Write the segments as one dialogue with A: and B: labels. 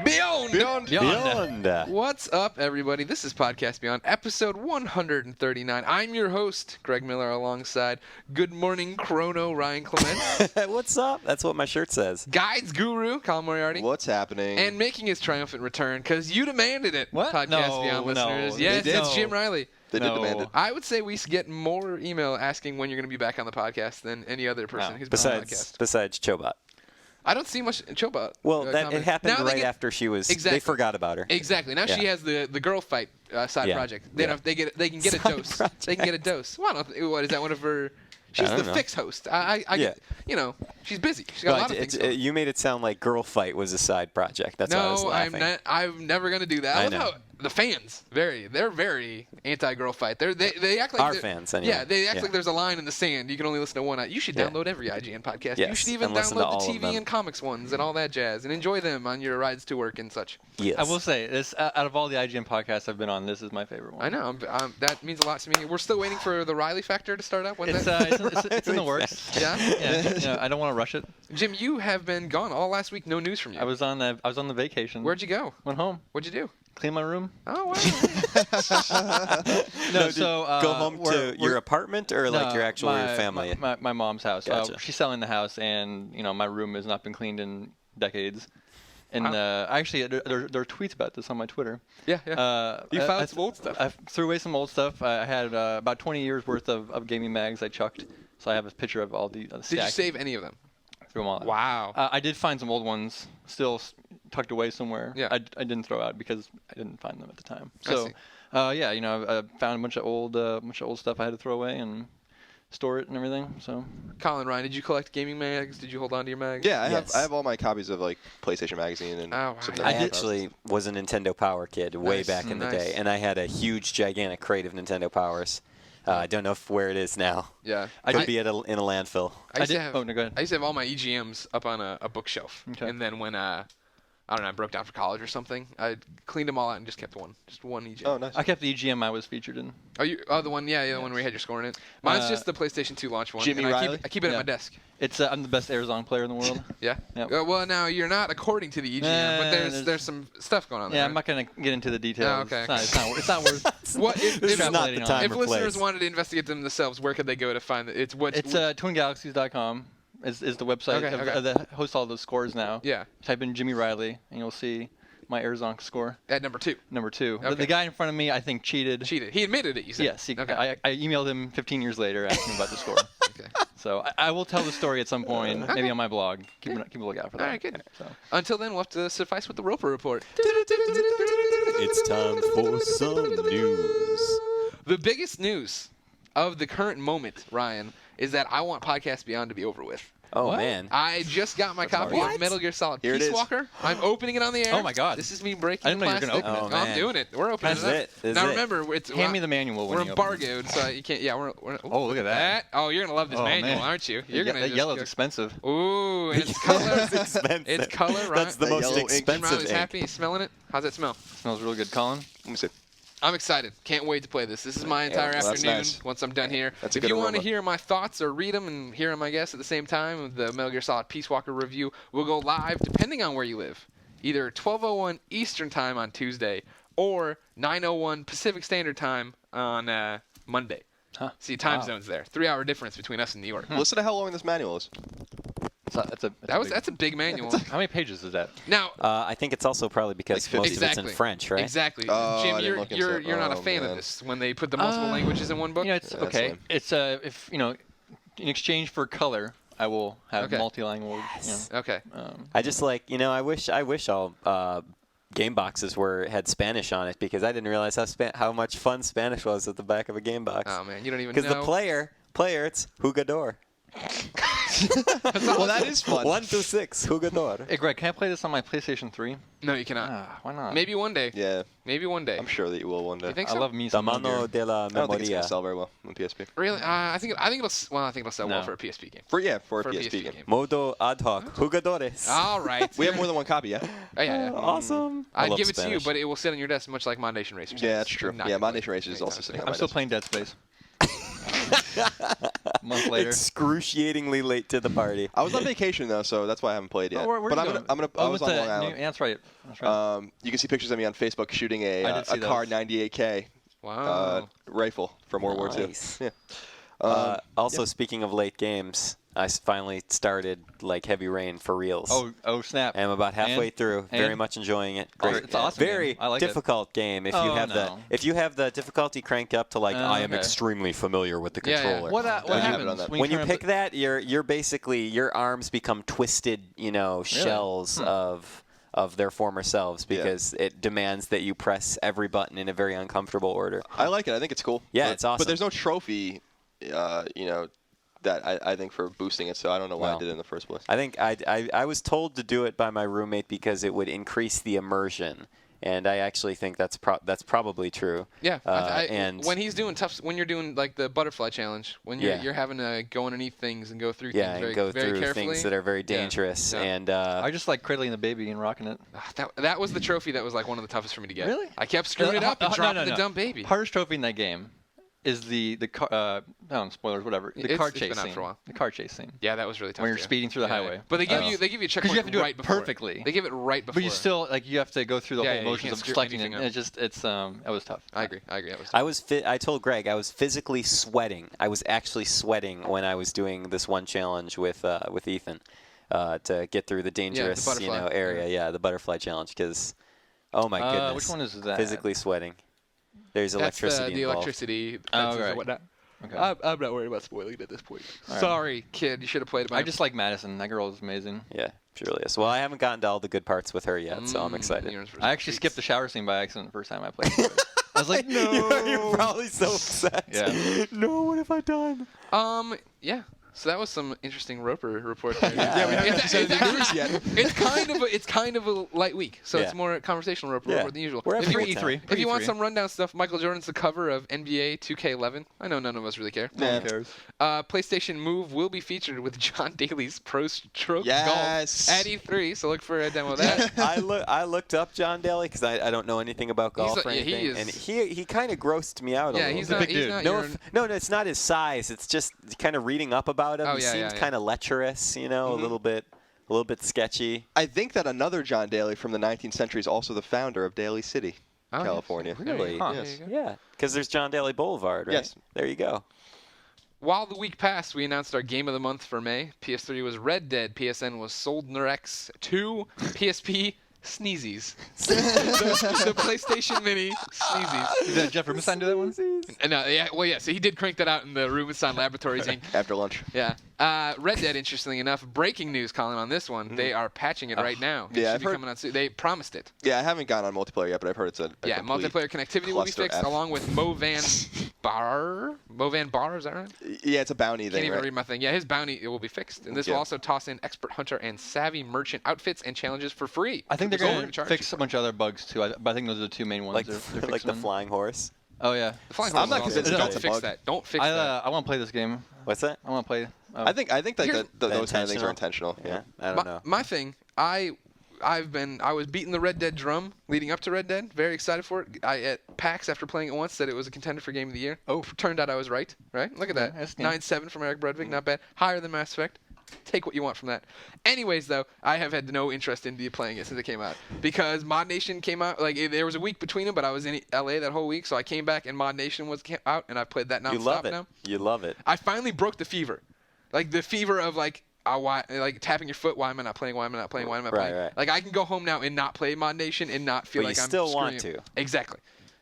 A: Beyond.
B: What's up, everybody? This is Podcast Beyond, episode 139. I'm your host, Greg Miller, alongside Good Morning Chrono, Ryan Clement.
A: What's up? That's what my shirt says.
B: Guides Guru, Colin Moriarty.
C: What's happening?
B: And making his triumphant return, because you demanded it,
D: What?
B: Podcast Beyond listeners. Yes,
C: They did.
B: it's Jim Reilly.
C: They did demand it.
B: I would say we get more email asking when you're going to be back on the podcast than any other person who's been on the podcast.
A: Besides Chobot.
B: I don't see much Chobot.
A: Well, it happened
B: now
A: right after she was.
B: Exactly.
A: They forgot about her.
B: Exactly. Now she has the girl fight side project. They can get a dose.
A: Project.
B: They can get a dose. What is that? One of her? She's the fix host. I she's busy. She's got a lot of things.
A: You made it sound like Girl Fight was a side project. That's why I was laughing.
B: I'm never gonna do that. I love how the fans they're very anti-girl fight. They act like
A: our fans. Anyway.
B: Yeah, they act like there's a line in the sand. You can only listen to one. You should download every IGN podcast.
A: Yes,
B: you should even download the TV and comics ones and all that jazz and enjoy them on your rides to work and such.
A: Yes.
D: I will say this: out of all the IGN podcasts I've been on, this is my favorite one.
B: I know. That means a lot to me. We're still waiting for the Riley factor to start up.
D: It's in the works.
B: Yeah.
D: I don't want to rush it.
B: Jim, you have been gone all last week. No news from you.
D: I was on the vacation.
B: Where'd you go?
D: Went home.
B: What'd you do?
D: Clean my room.
B: Oh, wow.
A: Go home to your apartment or like your actual family?
D: My mom's house.
A: Gotcha.
D: She's selling the house, and my room has not been cleaned in decades. And actually, there are tweets about this on my Twitter.
B: Yeah. You found some old stuff.
D: I threw away some old stuff. I had about 20 years worth of gaming mags I chucked. So I have a picture of all the
B: Did you save any of them?
D: Threw them all out.
B: Wow.
D: I did find some old ones still tucked away somewhere.
B: Yeah.
D: I didn't throw out because I didn't find them at the time. So, I found a bunch of old stuff I had to throw away and store it and everything. So,
B: Colin, Ryan, did you collect gaming mags? Did you hold on to your mags?
C: Yeah, I have all my copies of like PlayStation Magazine and.
A: I actually was a Nintendo Power kid way back in the day, and I had a huge, gigantic crate of Nintendo Powers. I don't know where it is now.
B: Yeah.
A: Could be in a landfill.
B: I used to have all my EGMs up on a bookshelf. Okay. And then when I broke down for college or something, I cleaned them all out and just kept one EGM.
C: Oh, nice.
D: I kept the EGM I was featured in.
B: The one where you had your score in it. Mine's just the PlayStation 2 launch one.
C: Jimmy Reilly?
B: I keep it at my desk.
D: It's I'm the best Airzone player in the world.
B: Yeah?
D: Yep.
B: Well, now, you're not according to the EGM, but there's some stuff going on there.
D: Yeah, I'm not going to get into the details.
B: Oh, okay.
D: It's not worth
A: This is not the time
B: If
A: or
B: listeners
A: place.
B: wanted to investigate them themselves, where could they go to find it? It's
D: twingalaxies.com is the website that hosts all those scores now.
B: Yeah.
D: Type in Jimmy Reilly, and you'll see my Airzone score.
B: At number 2.
D: Number 2.
B: Okay.
D: The guy in front of me, I think, cheated.
B: He admitted it, you said?
D: Yes. I emailed him 15 years later asking about the score.
B: Okay.
D: So I will tell the story at some point, maybe on my blog. Keep a lookout for that.
B: All right, good.
D: So.
B: Until then, we'll have to suffice with the Roper Report.
A: It's time for some news.
B: The biggest news of the current moment, Ryan, is that I want Podcast Beyond to be over with.
A: Oh, man.
B: I just got my copy of Metal Gear Solid Peace Walker. I'm opening it on the air.
D: Oh, my God.
B: This is me breaking
D: I didn't know you were
B: plastic.
D: going to open
A: it.
B: I'm doing it. We're opening it up. Now, remember,
D: hand me the manual when
B: we're
D: you open
B: embargoed, so you can't. Yeah, we're
D: look at that.
B: Oh, you're going to love this manual,
D: man.
B: aren't you? You're
D: That yellow's expensive.
B: Ooh, and it's color.
A: expensive.
B: It's color, right?
A: That's the most
C: yellow ink.
B: Jim
A: expensive
B: Riley's
A: ink.
B: happy. He's smelling it. How's it smell?
D: Smells really good, Colin.
C: Let me see.
B: I'm excited. Can't wait to play this. This is my entire
C: that's
B: afternoon
C: nice.
B: once I'm done here.
C: That's a
B: if
C: good
B: you want to
C: aroma.
B: hear my thoughts or read them and hear them, I guess, at the same time, of the Metal Gear Solid Peace Walker review will go live, depending on where you live, either 12:01 Eastern Time on Tuesday or 9:01 Pacific Standard Time on Monday.
D: Huh.
B: See, time zones there. 3-hour difference between us and New York.
C: Listen to how long this manual is.
B: That's a big manual.
D: How many pages is that?
B: Now,
A: I think it's also probably because
C: Like
A: most of it's in French, right?
B: Exactly.
C: Oh, I
B: Jim,
C: didn't look into it.
B: you're not a
C: Oh,
B: fan of
C: man.
B: this when they put the multiple languages in one book.
D: It's
C: Yeah,
D: okay.
C: lame.
D: It's if in exchange for color, I will have
B: Okay.
D: multilingual.
B: Okay.
A: I just I wish all game boxes had Spanish on it because I didn't realize how much fun Spanish was at the back of a game box.
B: Oh man, you don't even know.
A: Because the player, it's jugador.
C: Well, that is fun.
A: 1 to 6, jugador.
D: Hey, Greg, can I play this on my PlayStation 3?
B: No, you cannot.
D: Why not?
B: Maybe one day.
C: Yeah,
B: Maybe one day.
C: I'm sure that you will one day.
B: You think
D: I
B: so?
D: love me
A: La
D: some Metal
A: mano
D: Gear.
A: de la
C: I don't think it's gonna
A: memoria.
C: sell very well on PSP.
B: Really? I think it'll sell well
D: No.
B: for a PSP game.
C: For a
B: For a
C: PSP game.
A: Modo ad hoc, jugadores.
B: All right.
C: We have more than one copy, yeah?
B: Oh, yeah.
A: Awesome. I
B: I'd
A: love
B: give it to you,
A: Spanish.
B: but it will sit on your desk much like ModNation Racers.
C: Yeah, that's true.
B: Not
C: Yeah,
B: gonna
C: ModNation
B: play
C: Racers is
B: anytime
C: also sitting
B: soon.
C: on
D: I'm
C: my
D: still
C: desk.
D: playing Dead Space. A month later.
A: Excruciatingly late to the party.
C: I was on vacation though, so that's why I haven't played yet.
D: Where'd
C: but
D: you
C: I'm
D: go?
C: gonna.
D: Oh,
C: I was
D: with
C: on
D: the
C: Long Island.
D: Yeah, that's right. That's right.
C: You can see pictures of me on Facebook shooting
D: I did see
C: a Car
D: those.
C: 98K
B: Wow.
C: rifle from World War II.
A: Nice.
C: Yeah.
A: Also, speaking of late games, I finally started like Heavy Rain for reals.
D: Oh, snap.
A: I'm about halfway
D: And?
A: through. Very much enjoying it. Great.
D: It's awesome
A: Very
D: game. I like it.
A: difficult game. If you
D: Oh,
A: have
D: no.
A: if you have the difficulty cranked up to like I am
D: okay.
A: extremely familiar with the
B: Yeah, yeah.
A: controller.
D: What
C: I have it on
D: happens
C: that.
A: When you
D: turn up
A: pick that, you're basically your arms become twisted, shells of their former selves because it demands that you press every button in a very uncomfortable order.
C: I like it. I think it's cool.
A: Yeah,
C: but,
A: it's awesome.
C: But there's no trophy, that I think for boosting it. So I don't know why I did it in the first place.
A: I think I was told to do it by my roommate because it would increase the immersion. And I actually think that's probably true.
B: Yeah,
A: and
B: when he's doing when you're doing like the butterfly challenge, when you're having to go underneath things and go through things
A: and
B: very,
A: go
B: very
A: through
B: carefully.
A: things that are very dangerous.
B: Yeah.
A: And
D: I just like cradling the baby and rocking it.
B: That was the trophy that was like one of the toughest for me to get.
D: Really?
B: I kept screwing it up and
D: No,
B: dropping
D: no.
B: the dumb baby.
D: Hardest trophy in that game is the car. Spoilers, whatever. The car
B: It's
D: chase
B: been out
D: scene.
B: for a while.
D: The car chase scene.
B: Yeah, that was really tough.
D: When you're
B: too.
D: speeding through the highway.
B: But they give
D: Oh.
B: you a
D: Because
B: checkpoint
D: you have to do
B: right
D: it
B: before.
D: perfectly.
B: They give it right before.
D: But you still you have to go through the
B: Yeah,
D: whole
B: yeah, you
D: motions
B: can't
D: of
B: screw
D: selecting it.
B: anything
D: And it was tough.
B: I agree. That was tough.
A: I told Greg I was physically sweating. I was actually sweating when I was doing this one challenge with Ethan to get through the dangerous
B: butterfly.
A: area. Yeah, the butterfly challenge. Because oh my goodness,
D: Which one is that?
A: physically sweating. There's
B: That's
A: electricity
B: the
A: involved.
B: electricity.
D: Oh,
B: fences
D: right.
B: and whatnot.
D: Okay.
B: I'm not worried about spoiling it at this point.
D: right.
B: Sorry, kid. You should have played it.
D: I just like Madison. That girl is amazing.
A: Yeah, she really is. Well, I haven't gotten to all the good parts with her yet, so I'm excited.
D: I actually skipped the shower scene by accident the first time I played. I was like, no.
A: You're probably so upset.
D: Yeah.
A: No, what have I done?
B: Yeah. So that was some interesting Roper report there.
C: Yeah, we haven't decided the news yet.
B: It's kind of a light week, so it's
A: Yeah.
B: more conversational Roper
A: Yeah.
B: report than usual.
A: We're at
B: If you,
A: E3.
B: if you want some rundown stuff, Michael Jordan's the cover of NBA 2K11. I know none of us really care.
C: Yeah.
D: Who cares?
B: PlayStation Move will be featured with John Daly's Pro Stroke
C: Yes.
B: Golf at E3, so look for a demo of that.
A: I looked up John Daly because I don't know anything about golf or
B: yeah, he
A: anything,
B: is-
A: and he kind of grossed me out a
B: Yeah,
A: little
B: he's
A: bit.
B: not.
D: big
B: He's
D: dude.
B: not
A: No,
B: your,
A: no, it's not his size. It's just kind of reading up about him.
B: Oh,
A: he
B: yeah,
A: seems
B: yeah.
A: kind of lecherous, a little bit sketchy.
C: I think that another John Daly from the 19th century is also the founder of Daly City,
B: Oh, yeah.
C: California.
A: Really?
B: Huh.
C: Yes.
B: There you go.
A: Yeah, because there's John Daly Boulevard, right?
C: Yes.
A: There you go.
B: While the week passed, we announced our game of the month for May. PS3 was Red Dead. PSN was Soldner X 2. PSP Sneezies. the PlayStation Mini Sneezies.
D: Did Jeff Rubenstein do that one?
B: So he did crank that out in the Rubenstein Laboratories Inc.
C: After lunch.
B: Yeah. Red Dead, interestingly enough, breaking news, Colin, on this one. They are patching it right now. It
C: Yeah,
B: should
C: I've
B: be
C: heard-
B: coming out soon. They promised it.
C: Yeah, I haven't gotten on multiplayer yet, but I've heard it's a
B: Yeah,
C: complete
B: multiplayer connectivity will be
C: cluster
B: fixed
C: F.
B: along with Movan Bar. Movan Bar, is that right?
C: Yeah, it's a bounty
B: Can't
C: thing,
B: even
C: right?
B: read my thing. Yeah, his bounty it will be fixed, and this will
C: Yeah.
B: also toss in expert hunter and savvy merchant outfits and challenges for free.
D: I think they're
B: So we're
D: going
B: gonna
D: to
B: charge
D: fix
B: you.
D: a bunch of other bugs too. But I think those are the two main ones.
A: Like
D: they're
A: like
D: fixing
A: the flying horse.
D: Oh yeah.
B: The flying
C: I'm
B: horse
C: not
B: is
C: convinced
B: awesome.
C: that's
B: Don't
C: a
B: fix
C: bug.
B: that. Don't fix that.
D: I want to play this game.
A: What's that?
D: I want to play.
C: I think that
B: Here's-
C: those kind of things are intentional.
A: Yeah, I don't know.
B: My thing, I was beating the Red Dead drum leading up to Red Dead. Very excited for it. I at PAX after playing it once said it was a contender for Game of the Year.
D: Oh.
B: Turned out I was right. Right? Look at that.
D: that's neat.
B: 9.7 from Eric Bredvik. Not bad. Higher than Mass Effect. Take what you want from that. Anyways, though, I have had no interest in playing it since it came out because ModNation came out. Like there was a week between them, but I was in LA that whole week, so I came back and ModNation was out, and I've played that nonstop
A: You love it.
B: now.
A: You love it.
B: I finally broke the fever, like the fever of like tapping your foot. Why am I not playing? Why am I not playing? Why am I playing?
A: Right.
B: Like I can go home now and not play ModNation and not feel
A: But
B: like
A: you
B: I'm
A: still want
B: screwing-
A: to.
B: Exactly.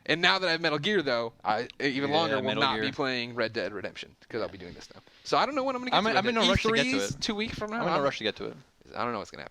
B: And now that I have Metal Gear, though, I even longer will
D: Metal
B: not
D: Gear.
B: be playing Red Dead Redemption because I'll be doing this now. So I don't know when I'm going to get to
D: I'm
B: Red
D: in
B: Dead.
D: no rush to get to
B: E3's
D: it.
B: 2 weeks from now.
D: I'm in no rush to get to it.
B: I don't know what's going to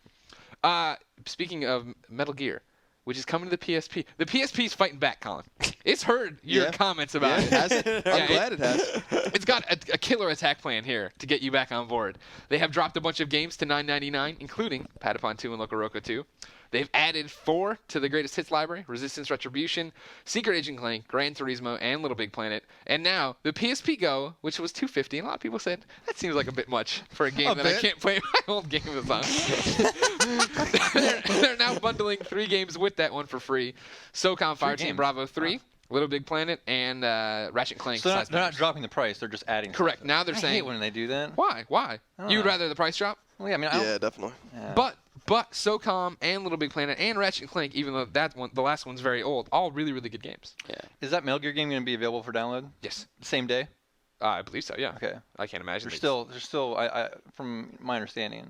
B: happen. Speaking of Metal Gear, which is coming to the PSP. The PSP's fighting back, Colin. It's heard your
C: Yeah.
B: comments about
C: Yeah,
B: it.
C: has it? I'm
B: Yeah,
C: glad it has.
B: It's got a killer attack plan here to get you back on board. They have dropped a bunch of games to $9.99, including Patapon 2 and Loco Roco 2. They've added 4 to the greatest hits library: Resistance Retribution, Secret Agent Clank, Gran Turismo, and Little Big Planet. And now the PSP Go, which was $250, and a lot of people said that seems like a bit much for a game that I
C: bit.
B: can't play my old game is on. they're now bundling 3 games with that one for free: SOCOM Fireteam
C: games.
B: Bravo 3, Little Big Planet, and Ratchet & Clank.
D: So they're not dropping the price; they're just adding.
B: Correct.
D: Stuff.
B: Now they're saying.
D: I hate when they do that.
B: Why? You'd rather the price drop?
D: Well, yeah, I mean,
C: yeah, definitely.
D: Yeah.
B: But SOCOM and Little Big Planet and Ratchet & Clank, even though the last one's very old, all really, really good games.
A: Yeah.
D: Is that Metal Gear game going to be available for download?
B: Yes.
D: Same day?
B: I believe so. Yeah.
D: Okay.
B: I can't imagine.
D: There's still, from my understanding,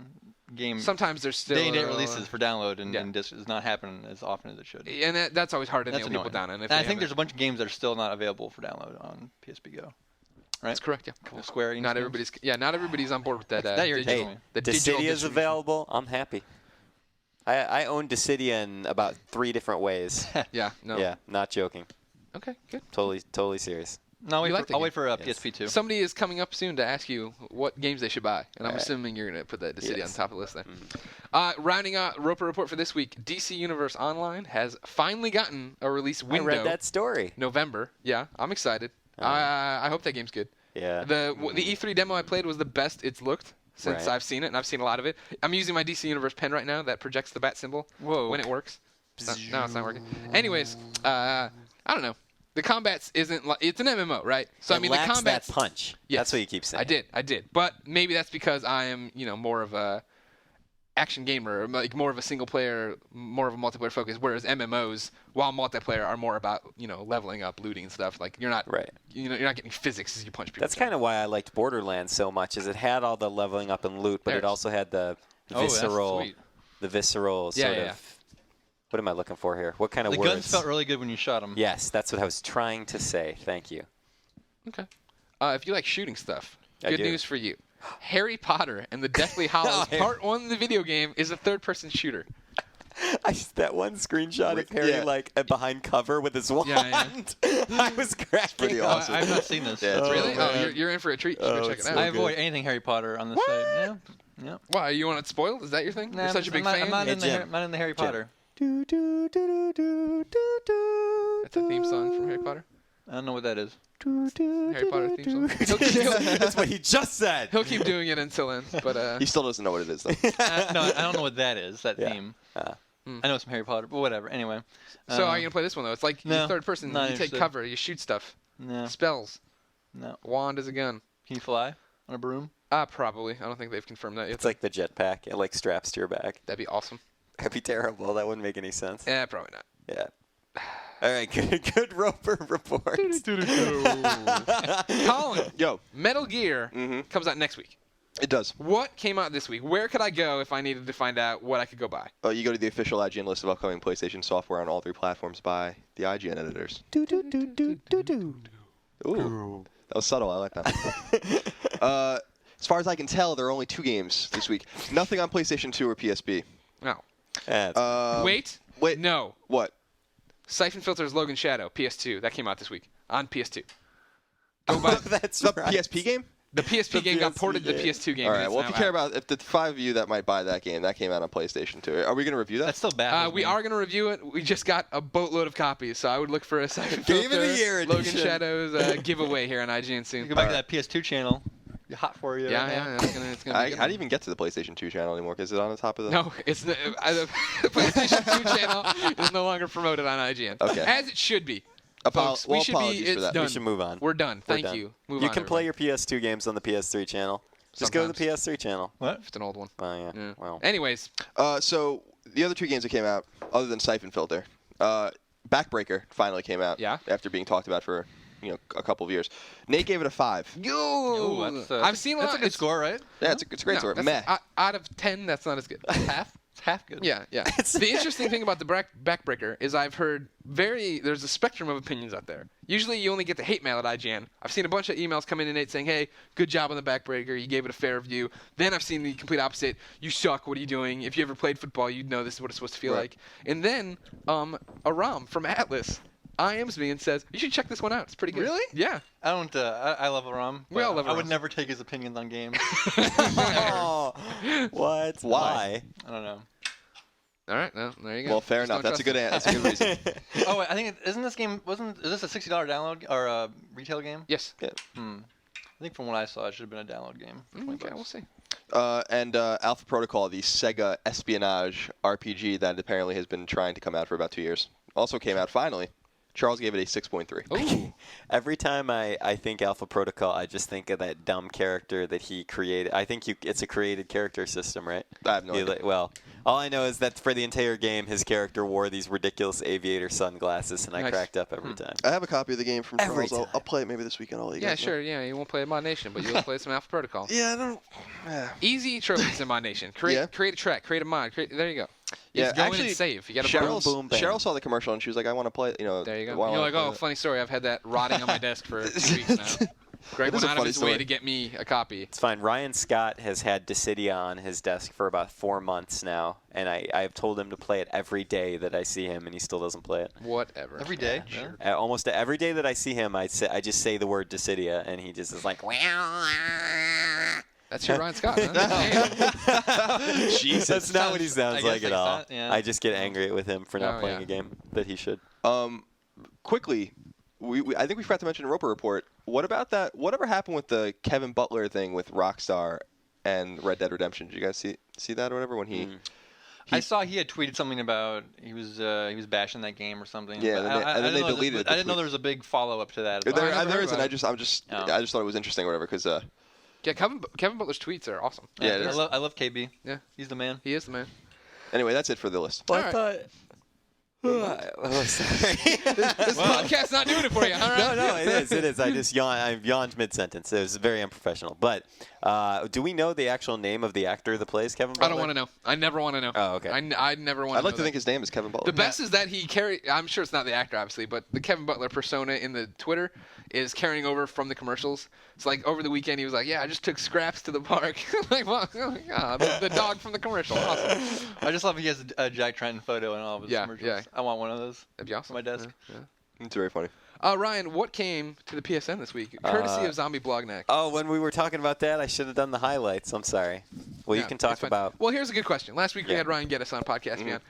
D: game.
B: Sometimes there's still
D: day-and-date releases for download and
B: yeah.
D: disc is not happening as often as it should.
B: And that's always hard to nail people down.
D: And I think there's a bunch of games that are still not available for download on PSP Go. Right?
B: That's correct. Yeah.
D: Cool. Square Enix
B: Not
D: games.
B: everybody's on board with that.
D: That irritates me.
B: The digital
A: Dissidia is
B: distribution.
A: available. I'm happy. I own Dissidia in about 3 different ways.
B: Yeah. No.
A: Yeah, not joking.
B: Okay. Good.
A: Totally serious.
D: No, I'll wait for
A: Yes.
D: PSP 2.
B: Somebody is coming up soon to ask you what games they should buy, and I'm
A: All right.
B: assuming you're going to put that Dissidia
A: Yes.
B: on top of the list there. Rounding out Roper Report for this week, DC Universe Online has finally gotten a release window.
A: I read that story.
B: November. Yeah, I'm excited. I hope that game's good.
A: Yeah.
B: The E3 demo I played was the best it's looked since
A: Right.
B: I've seen it, and I've seen a lot of it. I'm using my DC Universe pen right now that projects the bat symbol when it works. No, it's not working. Anyways, I don't know. The combats isn't like it's an MMO, right? So
A: it
B: I mean
A: lacks
B: the combats.
A: that punch.
B: Yes,
A: That's what you keep saying.
B: I did. But maybe that's because I am, more of a action gamer, like more of a single player, more of a multiplayer focus. Whereas MMOs, while multiplayer, are more about leveling up, looting and stuff. Like you're not
A: Right.
B: You're not getting physics as you punch people.
A: That's kind of why I liked Borderlands so much, is it had all the leveling up and loot, but
B: There
A: it
B: it is.
A: also had the
D: that's
A: visceral,
D: sweet.
A: sort
B: Yeah.
A: of. What am I looking for here? What kind of
D: The
A: words?
D: guns felt really good when you shot them.
A: Yes, that's what I was trying to say. Thank you.
B: Okay. If you like shooting stuff,
A: I
B: good
A: do.
B: news for you. Harry Potter and the Deathly Hallows
A: Oh,
B: Part 1 of the video game is a third-person shooter.
A: That one screenshot of Harry behind cover with his wand.
B: Yeah,
A: I was cracking
C: pretty
A: up.
C: awesome.
D: I've not seen this.
C: Yeah, it's
B: Really?
A: man.
B: You're in for a treat. You should go check it
A: it's
B: out.
A: so
D: I avoid
A: good.
D: anything Harry Potter on this site. Yeah.
B: Why? You want it spoiled? Is that your thing?
D: Nah,
B: You're such a big
D: I'm
B: fan?
D: not
A: Hey,
D: in
A: Jim.
D: the Harry
A: Jim.
D: Potter.
A: Do, do, do, do, do, do,
B: That's a theme song from Harry Potter?
D: I don't know what that is.
A: do, do,
B: Harry Potter
A: do,
B: theme
A: do,
B: song?
A: do. That's what he just said.
B: He'll keep doing it until then. But
C: He still doesn't know what it is, though.
D: No, I don't know what that is, that
A: Yeah.
D: theme. I know it's from Harry Potter, but whatever. Anyway.
B: so are you going to play this one, though? It's like
D: no,
B: you're third person.
D: not
B: You take
D: interested.
B: cover. You shoot stuff.
D: No.
B: Spells.
D: No.
B: Wand is a gun.
D: Can you fly on a broom?
B: Probably. I don't think they've confirmed that yet.
A: It's like the jetpack. It straps to your back.
B: That'd be awesome.
A: That'd be terrible. That wouldn't make any sense.
B: Probably not.
A: Yeah. All right. Good Roper report.
B: Colin,
C: Yo,
B: Metal Gear comes out next week.
C: it does.
B: What came out this week? Where could I go if I needed to find out what I could go buy?
C: You go to the official IGN list of upcoming PlayStation software on all 3 platforms by the IGN editors.
A: Do, do, do, do, do, do.
C: Ooh, that was subtle. I like that. As far as I can tell, there are only 2 games this week. Nothing on PlayStation 2 or PSP.
B: No.
C: Wait.
B: No.
C: What?
B: Siphon Filter's Logan Shadow, PS2. That came out this week on PS2. Go buy
A: That's
C: The
A: right.
C: PSP game?
B: the PSP game got
A: PSP
B: ported to the
A: game.
B: PS2 game.
C: All
B: and
C: right.
B: it's
C: Well, if
B: now
C: you care
B: out.
C: about, if the 5 of you that might buy that game, that came out on PlayStation 2. Are we going to review that?
D: That's still bad.
B: We are going to review it. We just got a boatload of copies, so I would look for a Siphon
A: Game
B: Filter
A: of the Year
B: Logan
A: edition.
B: Shadow's giveaway here on IGN soon.
D: Go back to that PS2 channel. Be hot for you. right now.
B: Yeah, it's gonna be
C: I
B: good.
C: didn't even get to the PlayStation 2 channel anymore. Is it on the top of the?
B: No, it's the PlayStation 2 channel is no longer promoted on IGN.
C: Okay.
B: As it should be. Folks, we should be.
C: apologies for
B: It's
C: that.
B: done.
A: We should move on.
B: We're done.
A: We're
B: Thank
A: done.
B: you. Move
A: You
B: on,
A: can play
B: everybody.
A: your PS2 games on the PS3 channel. Just go to the PS3 channel.
D: What?
B: It's an old one.
A: Oh, yeah.
B: Yeah.
A: Well.
B: Anyways,
C: So the other 2 games that came out, other than Siphon Filter, Backbreaker finally came out.
B: Yeah.
C: After being talked about for a couple of years. Nate gave it a 5.
B: yo, I've seen a lot.
D: That's a good score, right?
C: Yeah, it's a great score. Meh.
B: Out of 10, that's not as good.
D: Half? It's half good.
B: Yeah. The interesting thing about the Backbreaker is I've heard there's a spectrum of opinions out there. Usually you only get the hate mail at IGN. I've seen a bunch of emails come in to Nate saying, hey, good job on the Backbreaker. You gave it a fair review. Then I've seen the complete opposite. You suck. What are you doing? If you ever played football, you'd know this is what it's supposed to feel
C: Right.
B: like. And then Aram from Atlas IMs me and says, you should check this one out. It's pretty good.
D: Really?
B: Yeah.
D: I don't. I love Aram.
B: We all love
D: I would
B: Aram.
D: never take his opinions on games.
A: Oh, what?
C: Why?
D: I don't know.
B: All right. No, there you go.
C: Well, fair
B: Just
C: enough.
B: don't
C: That's a
B: trust
C: good
B: him.
C: That's a good reason.
D: Oh, wait, I think isn't this game is this a $60 download or a retail game?
B: Yes.
C: Yeah.
D: I think from what I saw, it should have been a download game. For $20
B: Okay, we'll see.
C: And Alpha Protocol, the Sega espionage RPG that apparently has been trying to come out for about 2 years, also came out finally Charles gave it a 6.3.
B: Ooh.
A: Every time I think Alpha Protocol, I just think of that dumb character that he created. I think it's a created character system, right?
C: I have no idea.
A: Well, all I know is that for the entire game, his character wore these ridiculous aviator sunglasses, and I cracked up every time.
C: I have a copy of the game from
A: Every
C: Charles.
A: time.
C: I'll play it maybe this weekend. I'll let you guys know.
B: Sure. Yeah, you won't play ModNation, but you'll play some Alpha Protocol.
C: Yeah, I don't. Yeah.
B: Easy trophies in ModNation. Create a track, create a mod. There you go.
C: Yeah,
B: Just go in
C: actually,
B: and save. You got to
A: boom, bang.
C: Cheryl saw the commercial and she was like, "I want to play it." You know,
B: There you go.
C: why
B: You're
C: don't I
B: like,
C: play
B: oh,
C: it?"
B: funny story. I've had that rotting on my desk for 2 weeks now. Greg
C: It is
B: went
C: a
B: out of
C: funny
B: his
C: story.
B: way to get me a copy.
A: It's fine. Ryan Scott has had Dissidia on his desk for about 4 months now, and I've told him to play it every day that I see him, and he still doesn't play it.
B: Whatever.
D: Every day.
C: Yeah, sure.
A: Almost every day that I see him, I just say the word Dissidia, and he just is like,
B: That's your Ryan Scott, huh?
A: Jesus. That's not what he sounds like at all.
D: Yeah.
A: I just get angry with him for not playing a game that he should.
C: Quickly, I think we forgot to mention Roper Report. What about that? Whatever happened with the Kevin Butler thing with Rockstar and Red Dead Redemption? Did you guys see that or whatever when he?
D: I saw he had tweeted something about he was bashing that game or something.
C: Yeah,
D: but
C: and then they deleted it.
D: I didn't know there was a big follow up to that.
C: There isn't.
B: about
C: I just thought it was interesting or whatever because
B: Yeah, Kevin Butler's tweets are awesome.
C: Yeah, it is.
D: I love KB.
B: Yeah.
D: He's the man.
B: He is the man.
C: Anyway, that's it for the list.
A: Well,
B: All
A: I
B: right.
A: thought. Oh, sorry.
B: This podcast's not doing it for you, all right?
A: No, it is. I just yawned mid-sentence. It was very unprofessional. But do we know the actual name of the actor that plays Kevin Butler?
B: I don't want to know. I never want to know.
A: Oh, okay.
B: I never want to
C: I'd like
B: know
C: to
B: that.
C: think his name is Kevin Butler.
B: The best is that he I'm sure it's not the actor, obviously, but the Kevin Butler persona in the Twitter is carrying over from the commercials. It's like over the weekend he was like, yeah, I just took Scraps to the park. Like, well, the dog from the commercial. Awesome.
D: I just love he has a Jack Trenton photo in all of his commercials.
B: Yeah.
D: I want one of those.
B: That'd be awesome.
D: On my desk.
B: Yeah.
C: It's very funny.
B: Ryan, what came to the PSN this week? Courtesy of Zombie Blogneck.
A: Oh, when we were talking about that, I should have done the highlights. I'm sorry. Well, you can talk about.
B: Well, here's a good question. Last week we had Ryan Geddes on Podcast Beyond.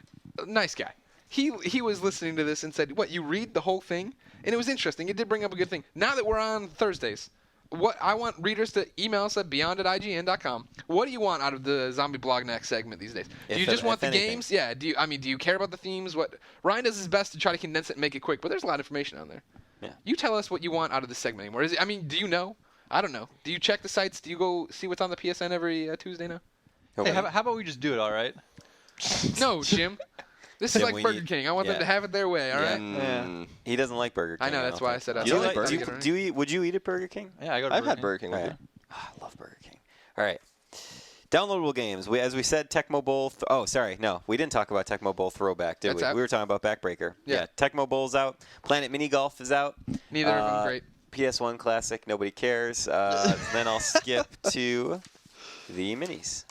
B: Nice guy. He was listening to this and said, "What, you read the whole thing?" And it was interesting. It did bring up a good thing. Now that we're on Thursdays, what I want readers to email us at beyond@ign.com. What do you want out of the Zombie Blogneck segment these days? Do you just want the games? Yeah. Do you care about the themes? What Ryan does his best to try to condense it and make it quick, but there's a lot of information on there.
A: Yeah.
B: You tell us what you want out of this segment anymore. Do you know? I don't know. Do you check the sites? Do you go see what's on the PSN every Tuesday now?
D: Hey, how about we just do it, all right?
B: No, Jim. This is
A: Jim,
B: like
A: we
B: Burger
A: need-
B: King. I want them
A: yeah.
B: to have it their way, all right?
D: Yeah.
A: He doesn't like Burger King.
B: I know, that's
A: don't
B: why I
A: think.
B: said I
C: Do you
B: like
C: like
B: Burger
C: Burger
B: King.
A: Do you? Would you eat at Burger King?
D: Yeah, I go to
C: I've
D: Burger
C: had
D: King.
C: Burger King.
A: Right.
C: With you.
A: Oh, I love Burger King. All right. Downloadable games. As we said, Tecmo Bowl. No, we didn't talk about Tecmo Bowl Throwback, did
B: That's
A: we?
B: out.
A: We were talking about Backbreaker.
B: Yeah.
A: Tecmo Bowl's out. Planet Mini Golf is out.
B: Neither of them great.
A: PS1 Classic. Nobody cares. Then I'll skip to the minis.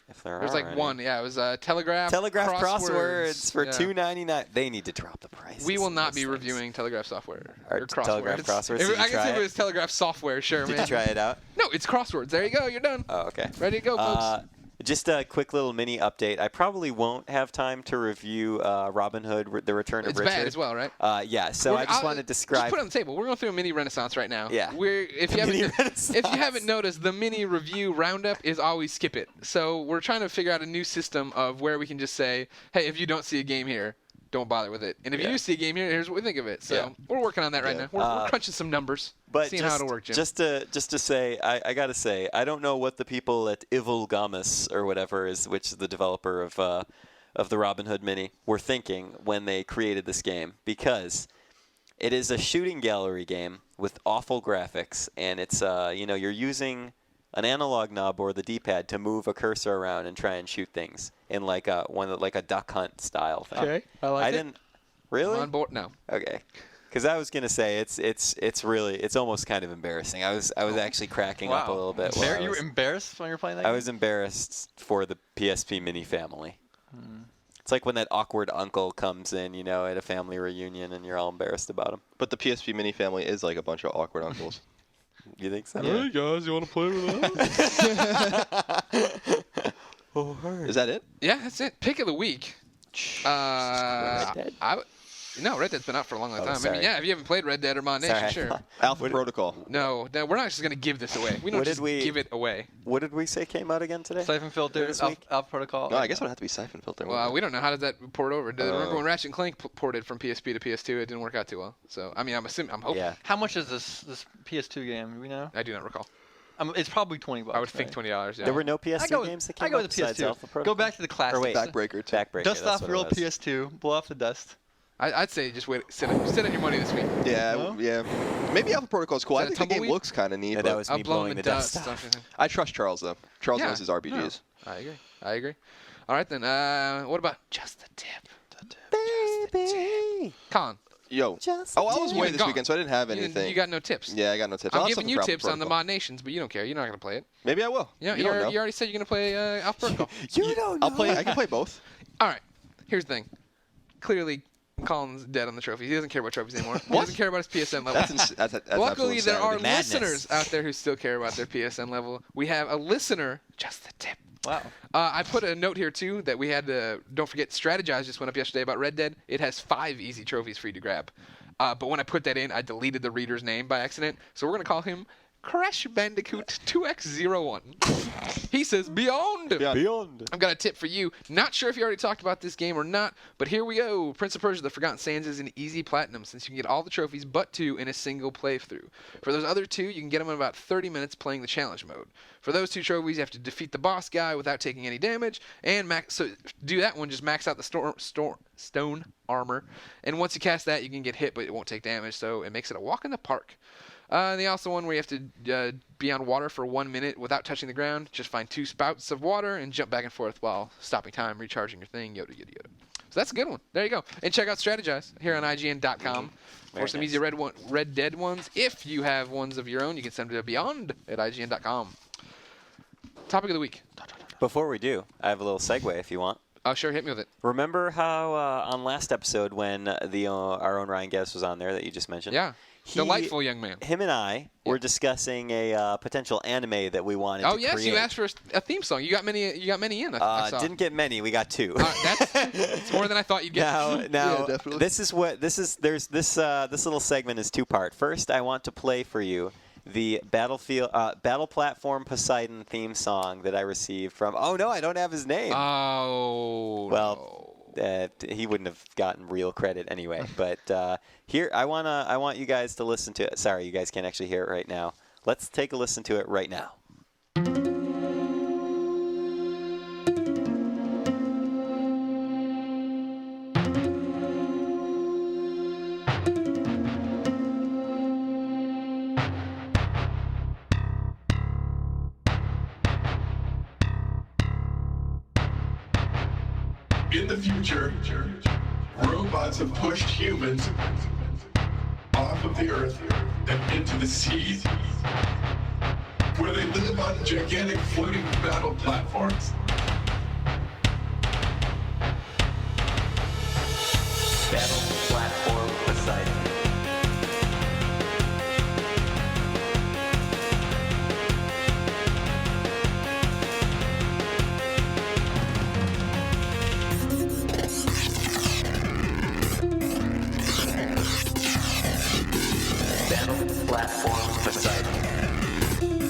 A: If there
B: There's
A: are
B: like
A: any.
B: one. Yeah, it was Telegraph.
A: Telegraph crosswords for
B: Yeah.
A: $2.99. They need to drop the price.
B: We will not be reviewing Telegraph software
A: Or
B: or crosswords.
A: Telegraph crosswords. Did you
B: I guess
A: try
B: if
A: it?
B: it was Telegraph software, sure,
A: Did
B: man.
A: you try it out?
B: No, it's crosswords. There you go. You're done.
A: Oh, okay.
B: Ready to go, folks.
A: Just a quick little mini update. I probably won't have time to review Robin Hood: The Return of
B: It's
A: Richard.
B: bad as well, right?
A: Yeah. So I just want to describe.
B: Just put it on the table. We're going through a mini renaissance right now.
A: Yeah.
B: If you haven't noticed, the mini review roundup is always skip it. So we're trying to figure out a new system of where we can just say, hey, if you don't see a game here, don't bother with it. And if you do see a game here, here's what we think of it. So we're working on that right now. We're crunching some numbers,
A: But
B: seeing how it'll work, Jim.
A: Just to say, I gotta say, I don't know what the people at Evil Gamus or whatever which is the developer of the Robin Hood Mini, were thinking when they created this game, because it is a shooting gallery game with awful graphics, and it's you're using an analog knob or the D-pad to move a cursor around and try and shoot things in like a duck hunt style thing.
B: Okay, I like it.
A: didn't really
B: I'm on board now.
A: Okay. Because I was gonna say it's almost kind of embarrassing. I was actually cracking up a little bit.
D: You were embarrassed when you were playing that
A: I
D: game?
A: was embarrassed for the PSP Mini family. It's like when that awkward uncle comes in, at a family reunion, and you're all embarrassed about him.
C: But the PSP Mini family is like a bunch of awkward uncles.
A: You think so?
C: Yeah.
B: Hey guys, you want to play with us?
C: Is that it?
B: Yeah, that's it. Pick of the week.
A: Red Dead?
B: No, Red Dead's been out for a long, long time. I
A: sorry.
B: mean, yeah, if you haven't played Red Dead or ModNation,
A: Sorry, I
B: sure.
A: thought-
C: Alpha Protocol.
B: No, we're not just going to give this away. We don't
A: What did
B: just
A: we-
B: give it away.
A: What did we say came out again today?
D: Siphon Filter,
A: This week?
D: Alpha Protocol.
C: No, I guess it would have to be Siphon Filter.
B: Well, we don't know. How does that port over? Remember when Ratchet & Clank ported from PSP to PS2? It didn't work out too well. So, I mean, I'm hoping.
A: Yeah.
D: How much is this PS2 game? Do we know?
B: I do not recall.
D: It's probably $20.
B: I would think
D: right?
B: $20, yeah.
A: There were no
D: I
A: PS2
D: go with,
A: games that
D: I
A: came
D: go
A: out
D: with the
A: besides
D: PS2.
A: Alpha Protocol?
D: Go back to the classics.
A: Or wait,
C: Backbreaker. Too.
A: Backbreaker.
D: Dust
A: that's
D: off
A: what it
D: real
A: was.
D: PS2. Blow off the dust.
B: I'd say just sit on your money this week.
C: Yeah,
D: No?
C: yeah. Maybe Alpha Protocol is cool.
B: Is
C: I
B: that a
C: think the game
B: tumbleweed?
C: looks kind of neat.
A: Yeah,
C: but
A: that was
B: I'm
A: me
B: blowing the dust.
A: off.
C: I trust Charles though. Charles
B: Yeah,
C: knows his RPGs.
B: no, I agree. All right then. What about just the tip?
A: Baby,
B: Colin,
C: Yo.
A: just
C: Oh, I was
B: You
C: away
B: been
C: this
B: gone.
C: weekend, so I didn't have anything.
B: you got no tips.
C: Yeah, I got no tips.
B: I'm
C: I'll have
B: giving
C: something
B: you
C: for Alpha
B: tips on the
C: Protocol.
B: ModNations, but you don't care. You're not going to play it.
C: Maybe I will.
B: Yeah,
C: you don't know.
B: you already said you're going to play Alpha Protocol.
A: You don't know.
C: I'll play. I can play both.
B: All right. Here's the thing. Clearly, Colin's dead on the trophies. He doesn't care about trophies anymore. He
C: What?
B: doesn't care about his PSN level.
C: That's
B: Luckily,
C: absolute
B: there are
C: insanity.
A: Madness.
B: listeners out there who still care about their PSN level. We have a listener, just the tip.
D: Wow.
B: I put a note here, too, that we had to, don't forget, Strategize just went up yesterday about Red Dead. It has 5 easy trophies for you to grab. But when I put that in, I deleted the reader's name by accident. So we're going to call him Crash Bandicoot 2X01. He says, Beyond.
A: Beyond.
B: I've got a tip for you. Not sure if you already talked about this game or not, but here we go. Prince of Persia: The Forgotten Sands is an easy platinum since you can get all the trophies but 2 in a single playthrough. For those other 2, you can get them in about 30 minutes playing the challenge mode. For those 2 trophies, you have to defeat the boss guy without taking any damage, and so do that one, just max out the stone armor. And once you cast that, you can get hit, but it won't take damage, so it makes it a walk in the park. The also one where you have to be on water for 1 minute without touching the ground. Just find 2 spouts of water and jump back and forth while stopping time, recharging your thing, yada, yada, yada. So that's a good one. There you go. And check out Strategize here on IGN.com for
A: Very
B: some
A: nice.
B: easy Red Dead ones. If you have ones of your own, you can send them to Beyond at IGN.com. Topic of the week.
A: Before we do, I have a little segue if you want.
B: Oh, sure. Hit me with it.
A: Remember how on last episode when our own Ryan Guest was on there that you just mentioned?
B: Yeah. Delightful young man.
A: Him and I were disicting a potential anime that we wanted to create.
B: Oh, yes. You asked for a theme song. You got many in, I saw.
A: Didn't get many. We got 2.
B: It's more than I thought you'd get.
A: Now,
C: Yeah, definitely.
A: There's this little segment is 2-part. First, I want to play for you the Battle Platform Poseidon theme song that I received from. Oh no, I don't have his name.
B: Oh.
A: Well, he wouldn't have gotten real credit anyway. But here, I want you guys to listen to it. Sorry, you guys can't actually hear it right now. Let's take a listen to it right now.
E: In the future, robots have pushed humans off of the Earth and into the seas, where they live on gigantic floating battle platforms.
A: Battle Platform Poseidon. Battle Platform Poseidon.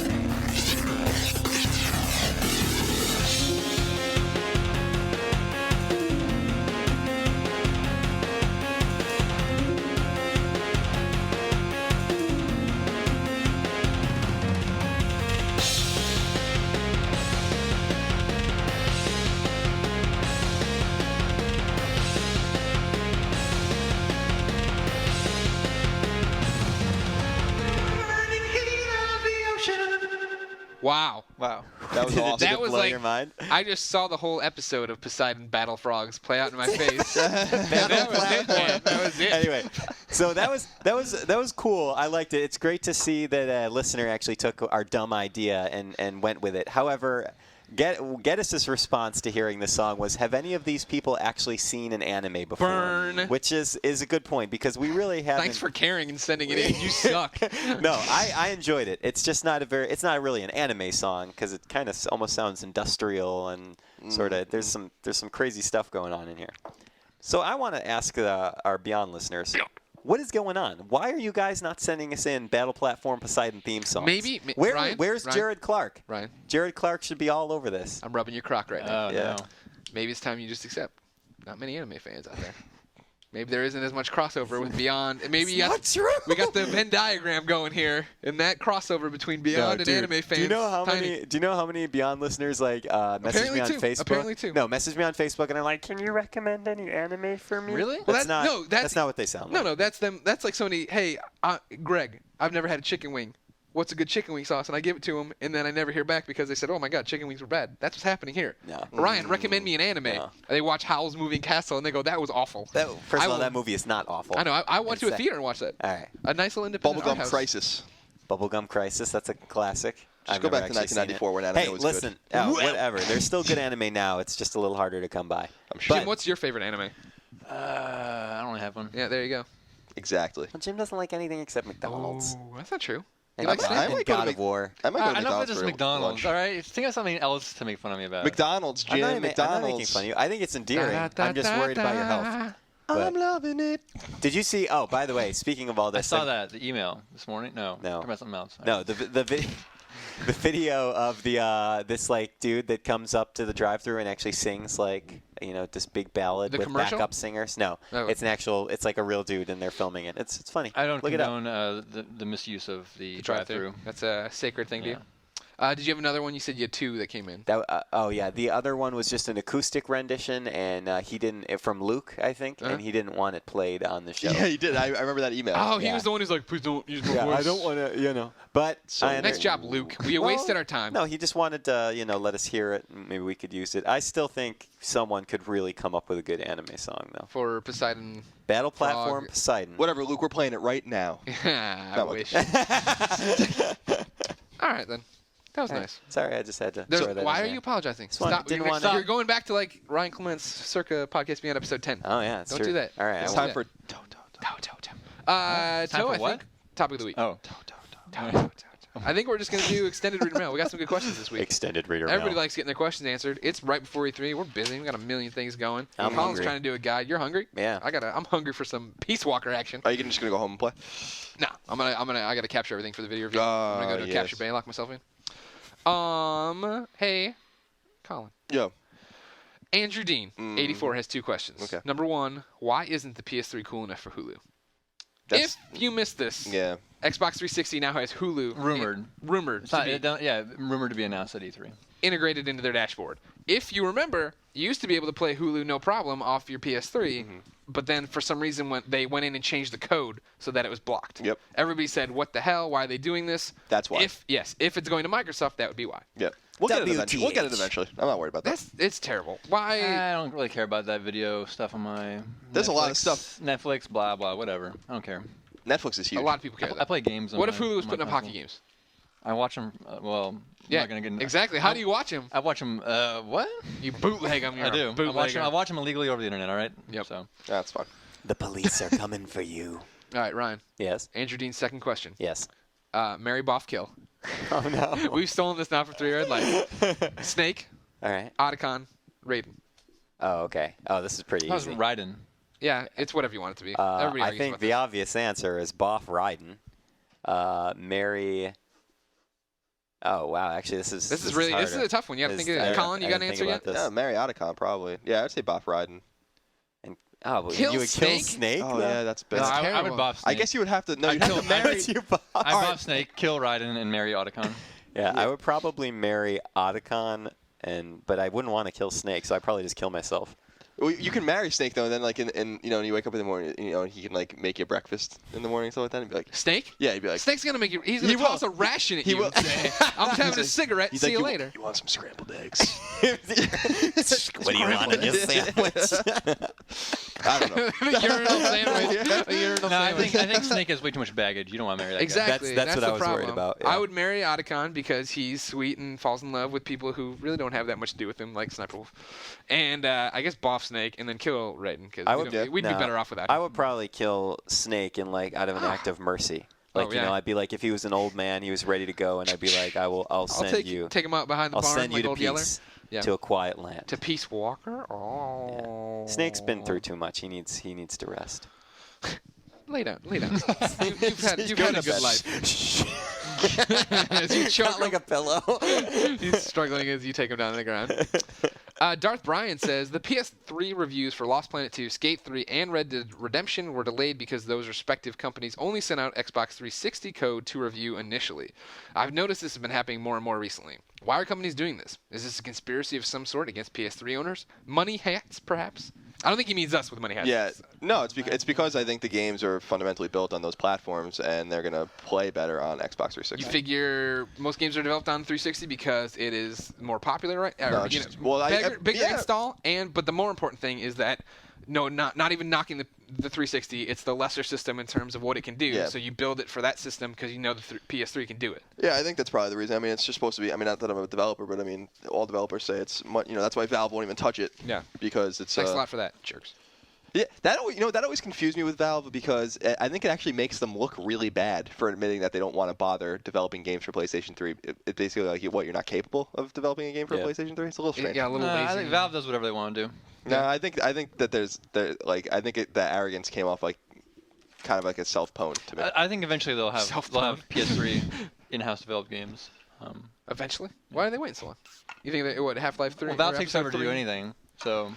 B: Wow.
D: Wow.
C: That was
A: Did it-
C: awesome.
A: did
B: That
A: it
B: was
A: blow
B: like
A: your mind?
B: I just saw the whole episode of Poseidon Battle Frogs play out in my face.
A: Battle
B: That was it, man. That was it.
A: Anyway, so that was cool. I liked it. It's great to see that a listener actually took our dumb idea and went with it. However, Geddes' response to hearing the song was, have any of these people actually seen an anime before?
B: Burn.
A: Which is a good point because we really haven't.
B: Thanks for caring and sending it in. You suck.
A: No, I enjoyed it. It's just not it's not really an anime song because it kind of almost sounds industrial and sort of there's some crazy stuff going on in here. So I want to ask our Beyond listeners, what is going on? Why are you guys not sending us in Battle Platform Poseidon theme songs? Where's
B: Ryan?
A: Jared Clark?
B: Ryan,
A: Jared Clark should be all over this.
B: I'm rubbing your crock right now.
D: Oh,
A: Yeah.
D: no.
B: Maybe it's time you just accept. Not many anime fans out there. Maybe there isn't as much crossover with Beyond. And maybe we got the Venn diagram going here, and that crossover between Beyond and anime fans.
A: Do you know how
B: tiny.
A: many Beyond listeners message me on Facebook?
B: Apparently two.
A: No, message me on Facebook and are like, "Can you recommend any anime for me?"
B: Really?
A: That's
B: Well,
A: that's not what they sound like.
B: No, that's them. That's like somebody. Hey, Greg, I've never had a chicken wing. What's a good chicken wing sauce? And I give it to them, and then I never hear back because they said, "Oh my God, chicken wings were bad." That's what's happening here.
A: No.
B: Ryan, recommend me an anime.
A: No.
B: They watch Howl's Moving Castle, and they go, "That was awful."
A: First of all, that movie is not awful.
B: I know. I went to a
A: It's
B: theater and watched that.
A: All right.
B: A nice little independent art
C: Bubblegum
B: house.
C: Crisis.
A: Bubblegum Crisis, that's a classic.
C: Just
A: I've
C: go
A: never
C: back to
A: actually seen
C: 1994
A: it.
C: when anime
A: hey,
C: was
A: listen,
C: good.
A: whatever. There's still good anime now. It's just a little harder to come by.
C: I'm sure.
B: Jim, what's your favorite anime?
D: I don't really have one.
B: Yeah, there you go.
C: Exactly.
A: Well, Jim doesn't like anything except McDonald's.
B: Oh, that's not true.
A: And,
B: You like
C: I
A: and
C: might go to
A: God
C: Mc-
A: of War.
C: I might go to
D: I know if
C: McDonald's
D: it's
C: for
D: McDonald's.
C: lunch.
D: All right, think of something else to make fun of me about.
C: McDonald's,
A: I'm
C: Jim.
A: not making
C: McDonald's.
A: fun of you. I think it's endearing. I'm just worried about your health. But
C: I'm loving it.
A: did you see? Oh, by the way, speaking of all
D: I
A: this,
D: saw that the email this morning. No,
A: No.
D: talking about something else.
A: No, the video of the this like dude that comes up to the drive-through and actually sings like this big ballad
B: The
A: with
B: commercial?
A: backup singers. No,
B: Oh.
A: it's like a real dude and they're filming it. It's funny.
D: I don't
A: Look it up.
D: condone the misuse of the
B: Drive-through.
D: drive-through.
B: That's a sacred thing to
D: Yeah.
B: you. Did you have another one? You said you had two that came in.
A: That oh yeah, the other one was just an acoustic rendition, and he didn't from Luke, I think,
B: Uh-huh.
A: and he didn't want it played on the show.
C: Yeah, he did. I remember that email.
B: Oh, he
A: Yeah.
B: was the one who's like, please don't use my
A: Yeah,
B: voice.
A: I don't want to, But
C: So
A: I
B: Nice job, Luke. We wasted our time.
A: No, he just wanted to, let us hear it. And maybe we could use it. I still think someone could really come up with a good anime song, though.
B: For Poseidon.
A: Battle Platform
B: Frog.
A: Poseidon.
C: Whatever, Luke. We're playing it right now.
B: I
C: Not
B: wish. All right, then. That was nice.
A: Sorry, I just had to throw that
B: Why
A: in
B: are
A: there.
B: you apologizing?
A: one-
B: Stop.
A: didn't
B: You're,
A: wanna-
B: you're going back to like Ryan Clement's circa podcast beyond episode 10.
A: Oh, yeah, it's
B: Don't
A: true.
B: do that.
A: All right.
C: It's
A: I
C: time
A: won't.
C: for
B: Toe.
D: Time
B: Toe,
D: for
B: I
D: what?
B: think. Topic of the week.
D: Oh.
B: Toe. I think we're just going to do extended reader mail. We got some good questions this week.
A: Extended reader
B: Everybody
A: mail.
B: likes getting their questions answered. It's right before E3. We're busy. We got a million things going.
A: I'm
B: Colin's
A: hungry.
B: trying to do a guide. You're hungry?
A: Yeah.
B: I'm hungry for some Peace Walker action.
C: Are you just gonna go home and play?
B: No, I gotta capture everything for the video review. I'm gonna go to a
C: yes.
B: capture bay and lock myself in. Hey, Colin.
C: Yo.
B: Andrew Dean, 84, has two questions.
C: Okay.
B: Number one, why isn't the PS3 cool enough for Hulu?
C: That's,
B: If you missed this,
C: yeah.
B: Xbox 360 now has Hulu.
D: Rumored.
B: Rumored
D: It's
B: to
D: not,
B: be
D: rumored to be announced at E3.
B: integrated into their dashboard. If you remember, you used to be able to play Hulu no problem off your PS3, but then for some reason when they went in and changed the code so that it was blocked.
C: Yep.
B: Everybody said, "What the hell? Why are they doing this?"
C: That's why.
B: If it's going to Microsoft, that would be why.
C: Yep. We'll get it eventually. We'll get it
A: WTH.
C: eventually. I'm not worried about that.
B: It's terrible. Why?
D: I don't really care about that video stuff on my.
C: There's a lot of
D: Netflix-
C: stuff.
D: Netflix, blah blah, whatever. I don't care.
C: Netflix is huge.
B: A lot of people care.
D: I
B: though.
D: play games. On
B: What if
D: my-
B: Hulu was
D: on my
B: putting up
D: console.
B: hockey games?
D: I watch them. I'm
B: Yeah,
D: not gonna get into
B: exactly. How do you watch them?
D: I watch them. What?
B: You bootleg them.
D: I do. I watch them illegally over the internet. All right.
B: Yep.
D: So
C: That's fine.
A: The police are coming for you.
B: All right, Ryan.
A: Yes.
B: Andrew Dean's second question.
A: Yes.
B: Marry, Boff, kill.
A: Oh, no.
B: We've stolen this now for 3 red lights. Snake,
A: All right.
B: Otacon, Raiden.
A: Oh, okay. Oh, this is pretty
D: I was
A: easy.
D: riding.
B: Yeah, it's whatever you want it to be. Everybody
A: I
B: argues
A: think
B: about
A: the
B: this.
A: obvious answer is Boff Ryden. Mary. Oh wow! Actually, this is
B: This is
A: harder.
B: a tough one. You got to think of
A: I-
B: it. Colin, you
A: I
B: got an
A: didn't
B: answer
A: think
B: yet?
A: about this.
C: Yeah, Mary Otacon probably. Yeah, I'd say Boff Ryden.
A: Oh, but
B: Kill
A: you would
B: Snake?
A: kill Snake?
C: Oh
A: though?
C: yeah, that's
B: That's
C: bad.
D: I
B: terrible.
D: would buff Snake.
C: I guess you would have to. No, you'd
D: I'd
C: have to
D: kill-
C: marry.
A: Would you buff?
D: I buff Snake, kill Raiden, and marry Otacon.
A: Yeah, I would probably marry Otacon, but I wouldn't want to kill Snake, so I'd probably just kill myself.
C: Well, you can marry Snake though, and then like and you wake up in the morning, and he can like make you breakfast in the morning, and stuff like that, and be like,
B: Snake?
C: yeah, he'd be like,
B: Snake's gonna make you. He's
C: He
B: gonna
C: will.
B: toss a ration at
C: He
B: you.
C: will.
B: And say, I'm having a cigarette.
C: he's
B: See
C: like,
B: you later.
C: You want some scrambled eggs?
A: What do you want in your sandwich?
C: I don't know.
B: The urinal sandwich. The urinal
D: No, I
B: sandwich.
D: think Snake has way too much baggage. You don't want to marry that guy.
B: Exactly.
A: That's what
B: the
A: I was worried
B: problem.
A: about, yeah.
B: I would marry Otacon because he's sweet and falls in love with people who really don't have that much to do with him, like Sniper Wolf. And I guess Boff Snake and then kill Raiden because
A: I would-
B: we'd be
A: No,
B: better off without him.
A: I would probably kill Snake in out of an act of mercy. Like
B: Oh, yeah.
A: I'd be like, if he was an old man, he was ready to go, and I'd be like, I'll send you.
B: Take him out behind the
A: I'll
B: barn
A: send you
B: like
A: to
B: Old Yeller.
A: peace. to a quiet land.
B: To Peace Walker? Oh.
A: Yeah. Snake's been through too much. He needs to rest.
B: Lay down. You've had a good life. As you choke
A: Not like a pillow.
B: He's struggling as you take him down to the ground. Darth Bryan says the PS3 reviews for Lost Planet 2, Skate 3, and Red Dead Redemption were delayed because those respective companies only sent out Xbox 360 code to review initially. I've noticed this has been happening more and more recently. Why are companies doing this? Is this a conspiracy of some sort against PS3 owners? Money hats, perhaps? I don't think he means us with money hats.
C: Yeah, no, it's because I think the games are fundamentally built on those platforms, and they're gonna play better on Xbox 360.
B: You figure most games are developed on 360 because it is more popular, right?
C: No,
B: Bigger install, but the more important thing is that not even knocking the 360. It's the lesser system in terms of what it can do.
C: Yeah.
B: So you build it for that system because you know the PS3 can do it.
C: Yeah, I think that's probably the reason. I mean, it's just supposed to be. I mean, not that I'm a developer, but I mean, all developers say it's. That's why Valve won't even touch it.
B: Yeah.
C: Because it's.
B: Thanks a lot for that, jerks.
C: Yeah, that always confused me with Valve because I think it actually makes them look really bad for admitting that they don't want to bother developing games for PlayStation 3. It basically like you're not capable of developing a game for PlayStation 3. It's a little strange.
B: Yeah, a little lazy.
D: I think Valve does whatever they want to do.
C: No, I think that the arrogance came off like kind of like a self-pwned to me.
D: I think eventually they'll have PS3 in-house developed games.
B: Eventually? Why are they waiting so long? You think that Half-Life 3?
D: Well, Valve takes over to do anything, so.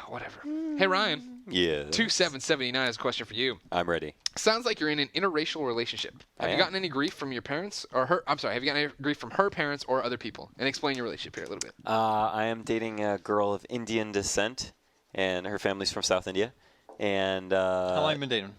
B: Whatever. Hey, Ryan.
A: Yeah.
B: 2779 has a question for you.
A: I'm ready.
B: Sounds like you're in an interracial relationship. Have you gotten any grief from your parents or her? I'm sorry. Have you gotten any grief from her parents or other people? And explain your relationship here a little bit.
A: I am dating a girl of Indian descent, and her family's from South India. And
D: how long have you been dating?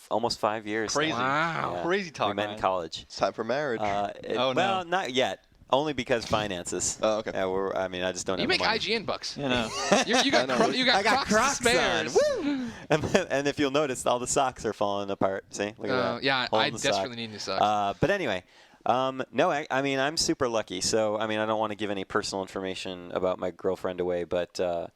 A: Almost 5 years.
D: Crazy.
B: Wow.
A: Yeah.
D: Crazy talk.
A: We met in college.
C: It's time for marriage.
A: Well, not yet. Only because finances.
C: Oh, okay.
A: I just don't.
B: You
A: have
B: make
A: the money.
B: IGN bucks.
D: You know.
B: You got
A: I got
B: Crocs spares.
A: Woo! And if you'll notice, all the socks are falling apart. See? Look at that.
B: Yeah,
A: Hole
B: I
A: in the
B: desperately
A: sock.
B: need new socks.
A: But anyway, no, I mean, I'm super lucky. So, I mean, I don't want to give any personal information about my girlfriend away, but there are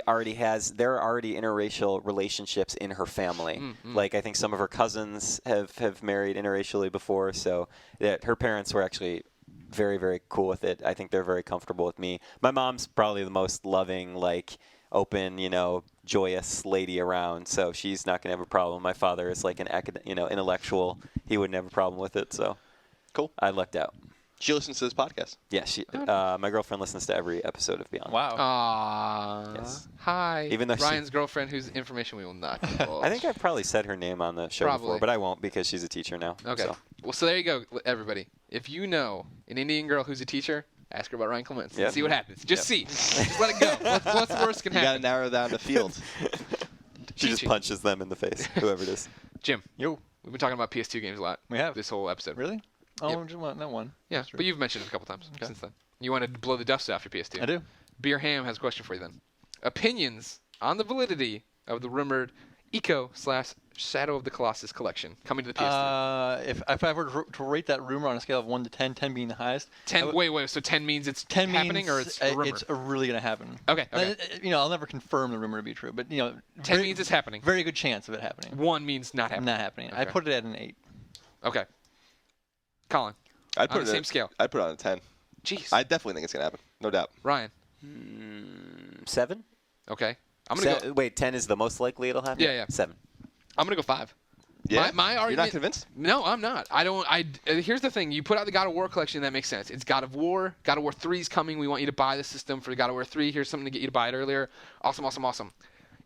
A: already interracial relationships in her family.
B: Mm-hmm.
A: Like, I think some of her cousins have married interracially before. So, her parents were actually very, very cool with it. I think they're very comfortable with me. My mom's probably the most loving, like, open, joyous lady around, so she's not gonna have a problem. My father is like an intellectual. He wouldn't have a problem with it. So
C: Cool.
A: I lucked out.
C: She listens to this podcast.
A: Yeah, my girlfriend listens to every episode of Beyond.
D: Wow.
B: Aww.
A: Yes.
B: Hi.
A: Even though
B: Ryan's girlfriend, whose information we will not divulge.
A: I think I've probably said her name on the show before, but I won't because she's a teacher now.
B: Okay.
A: So.
B: So there you go, everybody. If you know an Indian girl who's a teacher, ask her about Ryan Clements and see what happens. Just see. Just let it go. What's the worst can
C: You got to
B: happen?
C: narrow down the field.
A: She just punches them in the face, whoever it is.
B: Jim,
D: Yo.
B: we've been talking about PS2 games a lot.
D: We have.
B: This whole episode.
D: Really? Oh, just that one.
B: Yeah,
D: That's true.
B: but you've mentioned it a couple times since then. You wanted to blow the dust off your PS2.
D: I do.
B: Beer Ham has a question for you then. Opinions on the validity of the rumored Shadow of the Colossus collection coming to the PS3.
D: If I were to rate that rumor on a scale of 1 to 10, 10 being the highest.
B: 10. Wait. So 10 means it's
D: 10
B: happening,
D: means
B: or it's a rumor?
D: It's really going to happen.
B: Okay.
D: I'll never confirm the rumor to be true, but
B: 10 means it's happening.
D: Very good chance of it happening.
B: 1 means not happening.
D: Not happening.
B: Okay.
D: I put it at an 8.
B: Okay. Colin.
C: I'd put
B: on the same scale.
C: I'd put it on a 10.
B: Jeez.
C: I definitely think it's gonna happen, no doubt.
B: Ryan.
A: 7.
B: Okay. I'm gonna go.
A: Wait, 10 is the most likely it'll happen.
B: Yeah.
A: 7.
B: I'm gonna go 5.
C: Yeah.
B: My argument.
C: You're not convinced?
B: No, I'm not. Here's the thing. You put out the God of War collection, that makes sense. It's God of War. God of War 3 is coming. We want you to buy the system for God of War 3. Here's something to get you to buy it earlier. Awesome.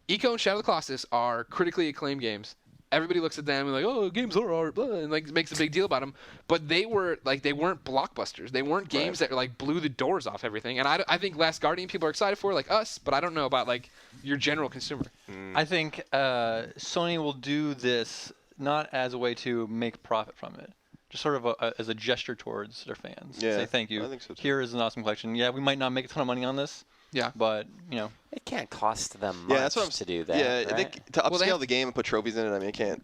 B: Eco and Shadow of the Colossus are critically acclaimed games. Everybody looks at them and like, oh, games are art, blah, and like makes a big deal about them. But they weren't blockbusters. They weren't games that like blew the doors off everything. And I think Last Guardian people are excited for, like us, but I don't know about like your general consumer.
D: I think Sony will do this not as a way to make profit from it, just sort of as a gesture towards their fans.
C: Yeah,
D: say thank you.
C: I think so too.
D: Here is an awesome collection. Yeah, we might not make a ton of money on this.
B: Yeah.
D: But
A: It can't cost them much
C: that's what I'm
A: to do that.
C: Yeah,
A: right?
C: to upscale the game and put trophies in it. I mean, it can't.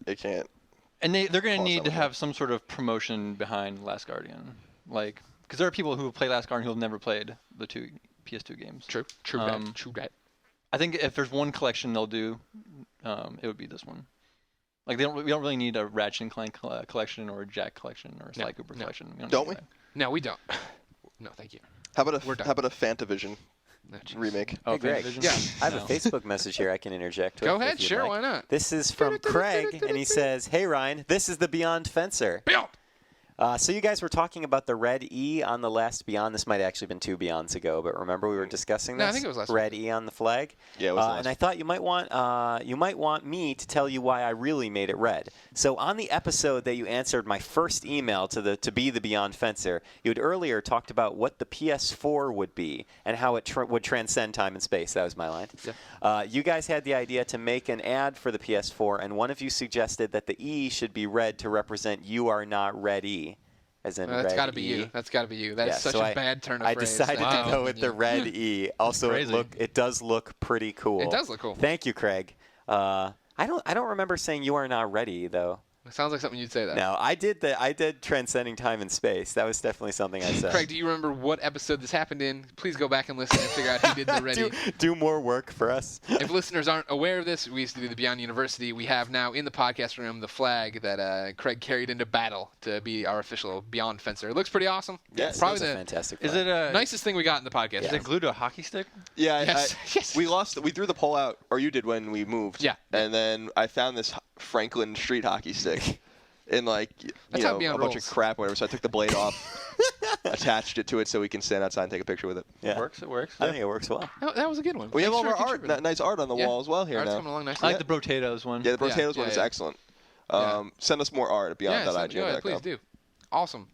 D: And they're going to
C: Cost
D: need
C: that
D: to
C: much.
D: have some sort of promotion behind Last Guardian, like because there are people who play Last Guardian who have never played the two PS2 games.
B: True that.
D: I think if there's one collection they'll do, it would be this one. Like we don't really need a Ratchet and Clank collection or a Jack collection or a Sly Cooper collection.
C: Don't we?
B: No, we don't. No, thank you.
C: How about
B: We're done.
C: a Fantavision remake?
D: Oh,
A: Hey, Greg.
D: Fantavision?
B: Yeah.
A: I have a Facebook message here I can interject with.
B: Go
A: if
B: ahead,
A: you'd
B: sure,
A: like.
B: why not?
A: This is from Craig, and he says, "Hey Ryan, this is the Beyond Fencer.
B: Beyond.
A: So you guys were talking about the red E on the last Beyond. This might have actually been 2 Beyonds ago, but remember we were discussing this?
B: No, I think it was last
A: red E on the flag.
C: Yeah, it was the
A: and
C: last
A: I thought you might want me to tell you why I really made it red. So on the episode that you answered my first email to be the Beyond Fencer, you had earlier talked about what the PS4 would be and how it would transcend time and space. That was my line.
B: Yeah.
A: You guys had the idea to make an ad for the PS4, and one of you suggested that the E should be red to represent "You Are Not Ready." As in
B: That's
A: got
B: to be you. That's got to be you. That is such
A: so
B: a bad turn of
A: I
B: phrase.
A: decided
B: Wow.
A: to go with the red E. Also,
D: Crazy.
A: it does look pretty cool.
B: It does look cool.
A: Thank you, Craig. I don't remember saying "You Are Not Ready" though.
B: It sounds like something you'd say that.
A: No, I did transcending time and space. That was definitely something I said.
B: Craig, do you remember what episode this happened in? Please go back and listen and figure out who did the ready.
A: do more work for us.
B: If listeners aren't aware of this, we used to do the Beyond University. We have now in the podcast room the flag that Craig carried into battle to be our official Beyond Fencer. It looks pretty awesome.
A: Yes,
B: probably
A: that's a
B: the
A: fantastic.
D: Is
A: flag.
D: it a
B: nicest thing we got in the podcast.
D: Is it glued to a hockey stick?
C: Yeah,
B: Yes. Yes.
C: We lost. We threw the poll out, or you did when we moved.
B: Yeah.
C: And then I found this Franklin street hockey stick in
B: That's how
C: a
B: Beyond
C: bunch
B: rolls.
C: of crap, whatever. So I took the blade off, attached it to it so we can stand outside and take a picture with it.
A: Yeah.
D: It works. It works.
A: I think it works well.
B: That was a good one.
C: We have
B: Thanks
C: all
B: for
C: of our art,
B: contributing.
C: nice art on the
B: Yeah.
C: wall as well here
B: Art's
C: now.
B: coming along
D: I
B: nicely.
D: like the potatoes one.
C: Yeah, the potatoes one
B: yeah,
C: is
B: yeah.
C: excellent.
B: Yeah.
C: Send us more art at
B: Yeah,
C: beyond.ign.com.
B: please do. Awesome.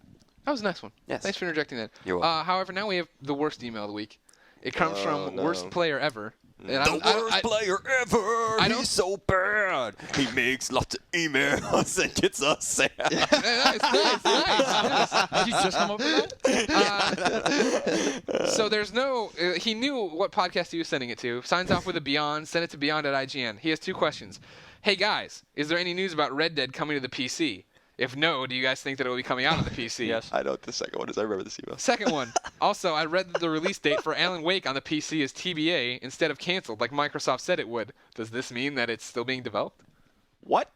B: That was a nice one.
A: Yes.
B: Thanks for interjecting that.
A: You're welcome.
B: However, now we have the worst email of the week. It comes from
C: no.
B: worst player ever. And
A: The worst player ever.
B: I don't-
A: He's so bad. He makes lots of emails and gets us sad.
B: nice.
D: Did you just come up with that?
B: So there's no. He knew what podcast he was sending it to. Signs off with a Beyond. Send it to Beyond@IGN. He has 2 questions. Hey guys, is there any news about Red Dead coming to the PC? If no, do you guys think that it will be coming out on the PC?
D: Yes.
C: I know what the second one is. I remember this email.
B: Second one. Also, I read that the release date for Alan Wake on the PC is TBA instead of canceled, like Microsoft said it would. Does this mean that it's still being developed?
C: What?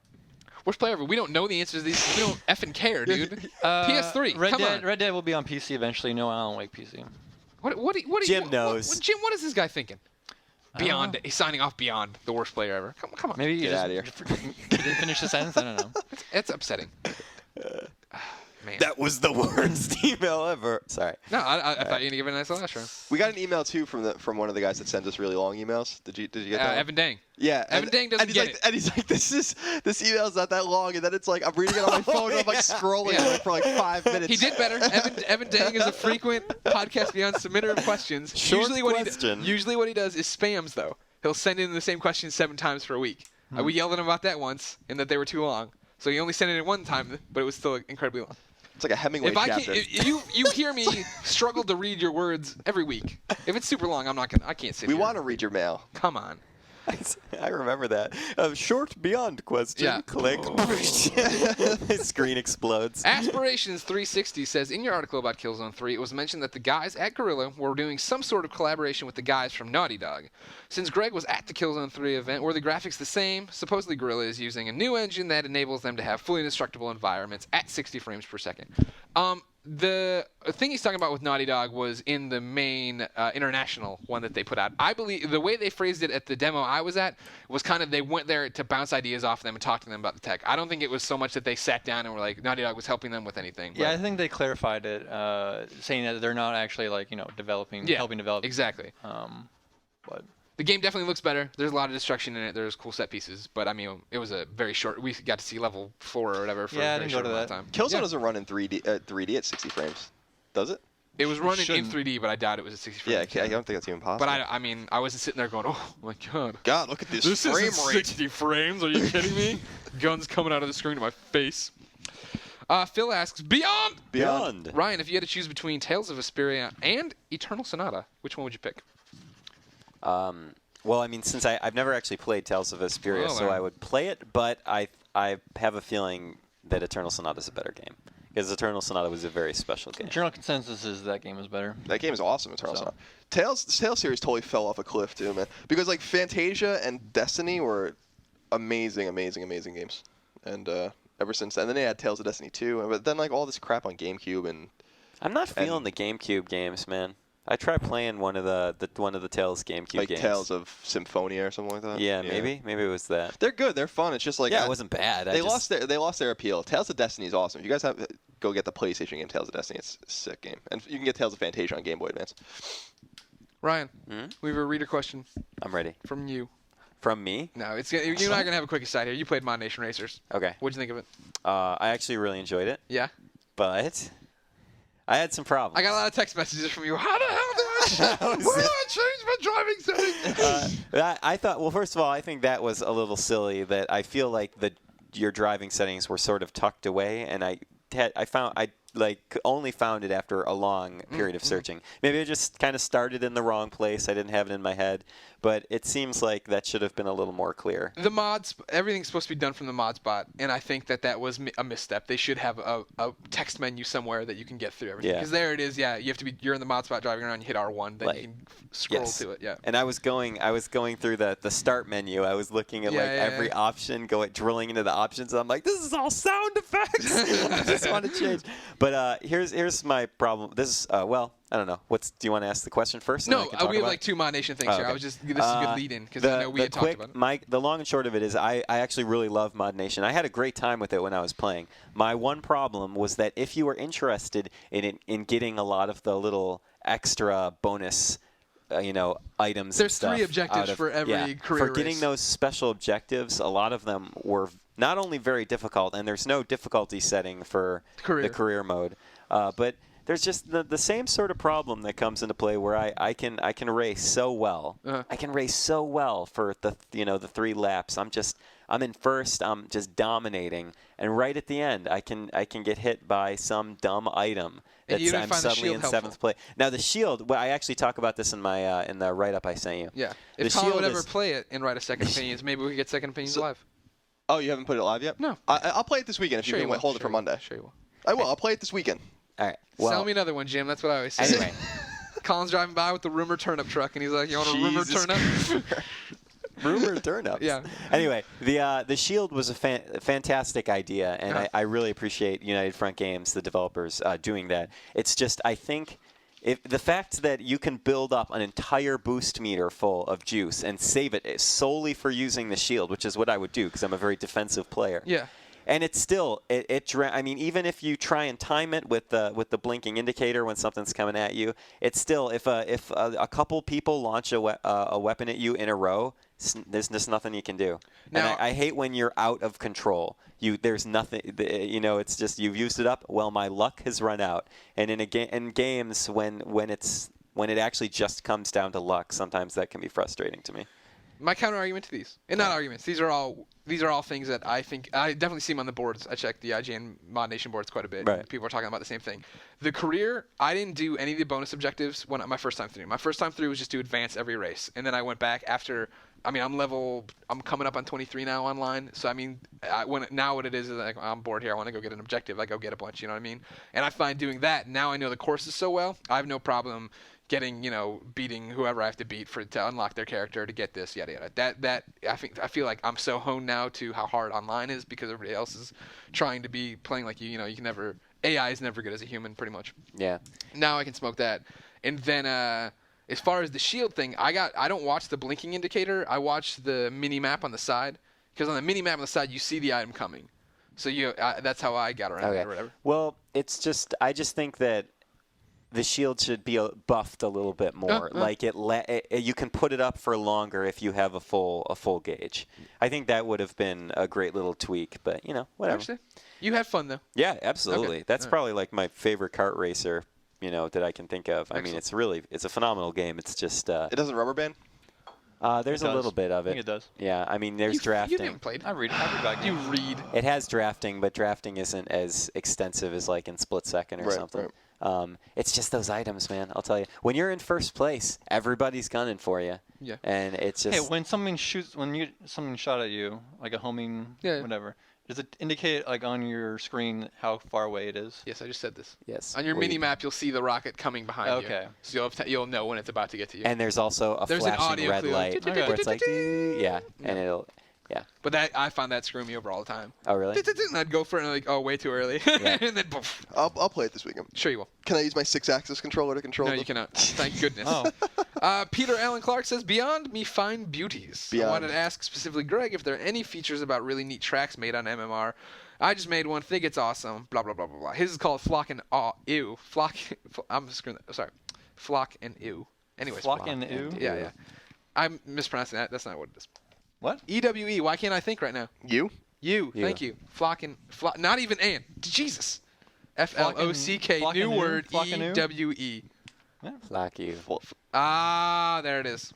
B: Worst player ever. We don't know the answers to these. We don't effing care, dude. PS3.
D: Red
B: come
D: Dead.
B: on.
D: Red Dead will be on PC eventually. No Alan Wake PC.
B: What
A: Jim knows.
B: Jim, what is this guy thinking? Beyond. He's signing off Beyond, the worst player ever. Come on.
D: Maybe you
C: Get
D: just
C: outta here.
D: didn't finish the sentence. I don't know.
B: It's upsetting. Man.
A: That was the worst email ever. Sorry.
B: No, I thought you were going to give it a nice little outro.
C: We got an email too from one of the guys that sends us really long emails. Did you get that? one?
B: Evan Dang.
C: Yeah,
B: Evan Dang doesn't
C: and he's
B: get
C: like,
B: it.
C: And he's like, this email's not that long, and then it's like I'm reading it on my phone, and I'm like scrolling
B: Yeah.
C: for like 5 minutes.
B: He did better. Evan Dang is a frequent Podcast Beyond submitter of questions.
A: Short
B: usually
A: question.
B: Usually what he does is spams, though. He'll send in the same question 7 times per week. We yelled at him about that once, and that they were too long. So he only sent it in 1 time, but it was still incredibly long.
C: It's like a Hemingway
B: If I
C: chapter.
B: can't, if you hear me struggle to read your words every week. If it's super long, I can't sit
C: We
B: here.
C: want to read your mail.
B: Come on.
A: I remember that. A short Beyond question.
B: Yeah.
A: Click. The screen explodes.
B: Aspirations 360 says, in your article about Killzone 3, it was mentioned that the guys at Guerrilla were doing some sort of collaboration with the guys from Naughty Dog. Since Greg was at the Killzone 3 event, were the graphics the same? Supposedly Guerrilla is using a new engine that enables them to have fully indestructible environments at 60 frames per second. The thing he's talking about with Naughty Dog was in the main international one that they put out. I believe the way they phrased it at the demo I was at was kind of they went there to bounce ideas off them and talk to them about the tech. I don't think it was so much that they sat down and were like, Naughty Dog was helping them with anything.
D: Yeah,
B: but-
D: I think they clarified it, saying that they're not actually developing, helping develop.
B: Exactly.
D: But
B: The game definitely looks better. There's a lot of destruction in it. There's cool set pieces. But, I mean, it was a very short... We got to see level 4 or whatever for
D: Yeah, I
B: a very
D: didn't
B: short
D: go to
B: amount
D: that.
B: of time.
C: Killzone
B: Yeah.
C: doesn't run in 3D at 60 frames, does it?
B: It was running in
D: Shouldn't.
B: 3D, but I doubt it was at 60 frames.
C: Yeah, I don't think that's even possible.
B: But, I mean, I wasn't sitting there going, oh, my God.
C: God, look at this,
B: This
C: frame
B: isn't
C: rate.
B: 60 frames. Are you kidding me? Guns coming out of the screen to my face. Phil asks, Beyond!
A: Beyond.
B: Ryan, if you had to choose between Tales of Vesperia and Eternal Sonata, which one would you pick?
A: Well, I mean, since I've never actually played Tales of Vesperia,
B: Oh,
A: so
B: wow.
A: I would play it, but I have a feeling that Eternal Sonata is a better game. Because Eternal Sonata was a very special game.
D: general consensus is that game is better.
C: That game is awesome, Eternal
D: So.
C: Sonata. The Tales series totally fell off a cliff too, man. Because like Fantasia and Destiny were amazing games, and ever since then, they had Tales of Destiny 2, but then like all this crap on GameCube and
A: I'm not feeling the GameCube games, man. I tried playing one of the Tales GameCube
C: Like
A: games.
C: Tales of Symphonia or something like that.
A: Yeah, maybe it was that.
C: They're good. They're fun. It's just like
A: Yeah, it wasn't bad.
C: They lost their appeal. Tales of Destiny is awesome. If you guys go get the PlayStation game Tales of Destiny. It's a sick game, and you can get Tales of Fantasia on Game Boy Advance.
B: Ryan, we have a reader question.
A: I'm ready.
B: From you.
A: From me?
B: No, you're not gonna have a quick aside here. You played ModNation Racers.
A: Okay.
B: What'd you think of it?
A: I actually really enjoyed it,
B: Yeah.
A: but I had some problems.
B: I got a lot of text messages from you. How the hell do I change my driving settings?
A: I thought, well, first of all, I think that was a little silly. That I feel like your driving settings were sort of tucked away, and I only found it after a long period of searching. Maybe I just kind of started in the wrong place. I didn't have it in my head, but it seems like that should have been a little more clear.
B: The mods, everything's supposed to be done from the mod spot, and I think that was a misstep. They should have a text menu somewhere that you can get through everything.
A: Yeah.
B: Because there it is. Yeah, you're in the mod spot driving around. You hit R1, then you can scroll to it. Yeah.
A: And I was going through the start menu. I was looking at every option, drilling into the options. And I'm like, this is all sound effects. I just want to change. But here's my problem. This is I don't know. Do you want to ask the question first?
B: No, we have like 2 ModNation things here.
A: Okay.
B: this is a good lead-in because I know we had talked about it.
A: The long and short of it is I actually really love ModNation. I had a great time with it when I was playing. My one problem was that if you were interested in getting a lot of the little extra bonus items.
B: There's 3 objectives for every career
A: For getting
B: race.
A: those special objectives, a lot of them were not only very difficult, and there's no difficulty setting for the career mode, but there's just the same sort of problem that comes into play where I can race so well. I can race so well for the 3 laps. I'm in first. I'm just dominating, and right at the end, I can get hit by some dumb item.
B: And you didn't
A: I'm
B: find the
A: suddenly
B: shield
A: in 7th place. Now the shield. Well, I actually talk about this in my in the write-up I sent you.
B: Yeah.
A: The
B: If Colin
A: shield
B: would ever
A: is-
B: play it and write a second opinions, maybe we could get second opinions live.
C: Oh, you haven't put it live yet?
B: No.
C: I'll play it this weekend if
B: Sure
C: you
B: you
C: can
B: will.
C: hold it for Monday.
B: Sure you will.
C: I will. I'll play it this weekend.
A: All right. Well,
B: Sell me another one, Jim. That's what I always say.
A: anyway.
B: Colin's driving by with the rumor turnip truck, and he's like, "You want a rumor
C: Jesus
B: turnip?"
A: Rumor turnups.
B: Yeah.
A: Anyway, the shield was a fantastic idea, and I really appreciate United Front Games, the developers, doing that. It's just I think the fact that you can build up an entire boost meter full of juice and save it solely for using the shield, which is what I would do because I'm a very defensive player.
B: Yeah.
A: And it's still I mean, even if you try and time it with the blinking indicator when something's coming at you, it's still if a couple people launch a weapon at you in a row, there's just nothing you can do.
B: Now,
A: and I hate when you're out of control. There's nothing. It's just you've used it up. Well, my luck has run out. And in games when it actually just comes down to luck, sometimes that can be frustrating to me.
B: My counter argument to these, and not arguments, these are all things that I think I definitely see them on the boards. I check the IGN ModNation boards quite a bit.
A: Right.
B: People are talking about the same thing. The career, I didn't do any of the bonus objectives my first time through. My first time through was just to advance every race, and then I went back after. I mean, I'm coming up on 23 now online. So I mean, what it is like I'm bored here. I want to go get an objective. I go get a bunch. You know what I mean? And I find doing that now. I know the courses so well. I have no problem getting, beating whoever I have to beat to unlock their character to get this, yada yada. I feel like I'm so honed now to how hard online is because everybody else is trying to be playing like you. You can never. AI is never good as a human, pretty much.
A: Yeah.
B: Now I can smoke that, and then as far as the shield thing, I don't watch the blinking indicator. I watch the mini map on the side because on the mini map on the side you see the item coming. So that's how I got around it or whatever.
A: Well, I just think that the shield should be buffed a little bit more. Like you can put it up for longer if you have a full gauge. I think that would have been a great little tweak, but whatever.
B: Actually, you had fun though.
A: Yeah, absolutely.
B: Okay.
A: That's probably like my favorite kart racer, that I can think of. I mean, it's a phenomenal game. It's just
C: It doesn't rubber band?
A: there's a little bit of it.
D: I think it does.
A: Yeah, I mean, there's drafting.
B: You haven't played.
D: I read back
B: You
D: games.
B: read.
A: It has drafting, but drafting isn't as extensive as like in Split Second or something.
C: Right.
A: It's just those items, man. I'll tell you. When you're in first place, everybody's gunning for you.
B: Yeah.
A: And it's just.
D: Hey, when someone shot at you, like a homing, whatever, does it indicate like on your screen how far away it is?
B: Yes, I just said this.
A: Yes.
B: On your mini map, you'll see the rocket coming behind you.
D: Okay.
B: So you'll know when it's about to get to you.
A: And there's also a
B: There's an
A: flashing
B: audio
A: red
B: clue.
A: light
B: Okay.
A: where it's like, yeah, and Yeah.
B: But I find that screwing me over all the time.
A: Oh, really?
B: And I'd go for it and like, oh, way too early.
A: Yeah.
B: And then poof.
C: I'll play it this weekend.
B: Sure you will.
C: Can I use my 6-axis controller to control
B: No,
C: them?
B: you cannot. Thank goodness.
D: Oh.
B: Peter Allen Clark says, beyond me fine beauties. I
C: Beyond.
B: wanted to ask specifically Greg if there are any features about really neat tracks made on MMR. I just made one, think it's awesome, blah, blah, blah, blah, blah. His is called Flock and Ew. I'm screwing that. Sorry. Flock and Ew. Anyways.
D: Flock and Ew?
B: Yeah. I'm mispronouncing that. That's not what it is.
D: What?
B: EWE. Why can't I think right now?
C: You?
B: You. Thank you. Flock. Not even and. Jesus. FLOCK.
D: Flock
B: New
D: and
B: word.
D: Flock and Ew?
B: EWE.
A: Flock you.
B: There it is.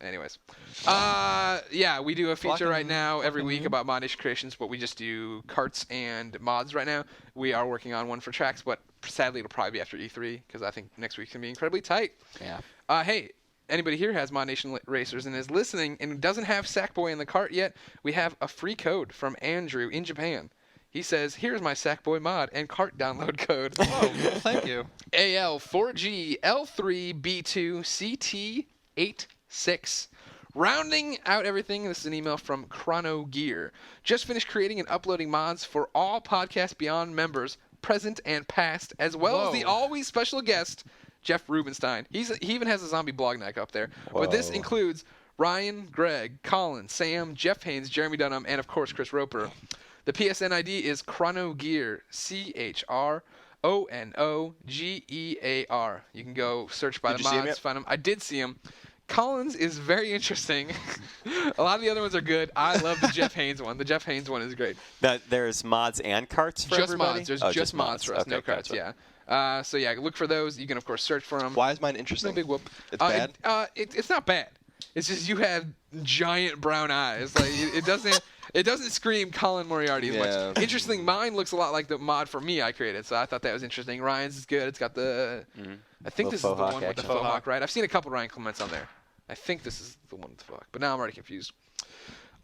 B: Anyways. Yeah, we do a feature right now every week about ModNation creations, but we just do carts and mods right now. We are working on one for tracks, but sadly it'll probably be after E3 because I think next week can be incredibly tight.
A: Yeah.
B: Hey, anybody here has ModNation Racers and is listening and doesn't have Sackboy in the cart yet, we have a free code from Andrew in Japan. He says, here's my Sackboy mod and cart download code.
D: Oh, thank you.
B: AL4GL3B2CT86. Rounding out everything, this is an email from Chrono Gear. Just finished creating and uploading mods for all Podcast Beyond members, present and past, as well as the always special guest, Jeff Rubenstein. He even has a zombie blog neck up there.
A: Whoa.
B: But this includes Ryan, Greg, Colin, Sam, Jeff Haynes, Jeremy Dunham, and of course Chris Roper. The PSN ID is Chrono Gear, CHRONOGEAR. You can go search by
C: Did
B: the
C: you see him
B: mods,
C: yet?
B: find them. I did see him. Colin's is very interesting. A lot of the other ones are good. I love the Jeff Haynes one. The Jeff Haynes one is great.
A: Now, there's mods and carts for
B: Just
A: everybody?
B: mods. There's
A: Oh,
B: just mods for us.
A: Okay,
B: No cards.
A: gotcha.
B: Yeah. So yeah, look for those. You can of course search for them.
C: Why is mine
B: No
C: interesting?
B: big whoop.
C: It's bad?
B: It's not bad. It's just you have giant brown eyes. Like it doesn't scream Colin Moriarty as
C: Yeah.
B: much. Interesting. Mine looks a lot like the mod for me I created, so I thought that was interesting. Ryan's is good. It's got the. I think
A: Little
B: this is the
A: faux hawk
B: one with the
A: action.
B: faux hawk, right? I've seen a couple Ryan Clements on there. I think this is the one with the faux hawk, but now I'm already confused.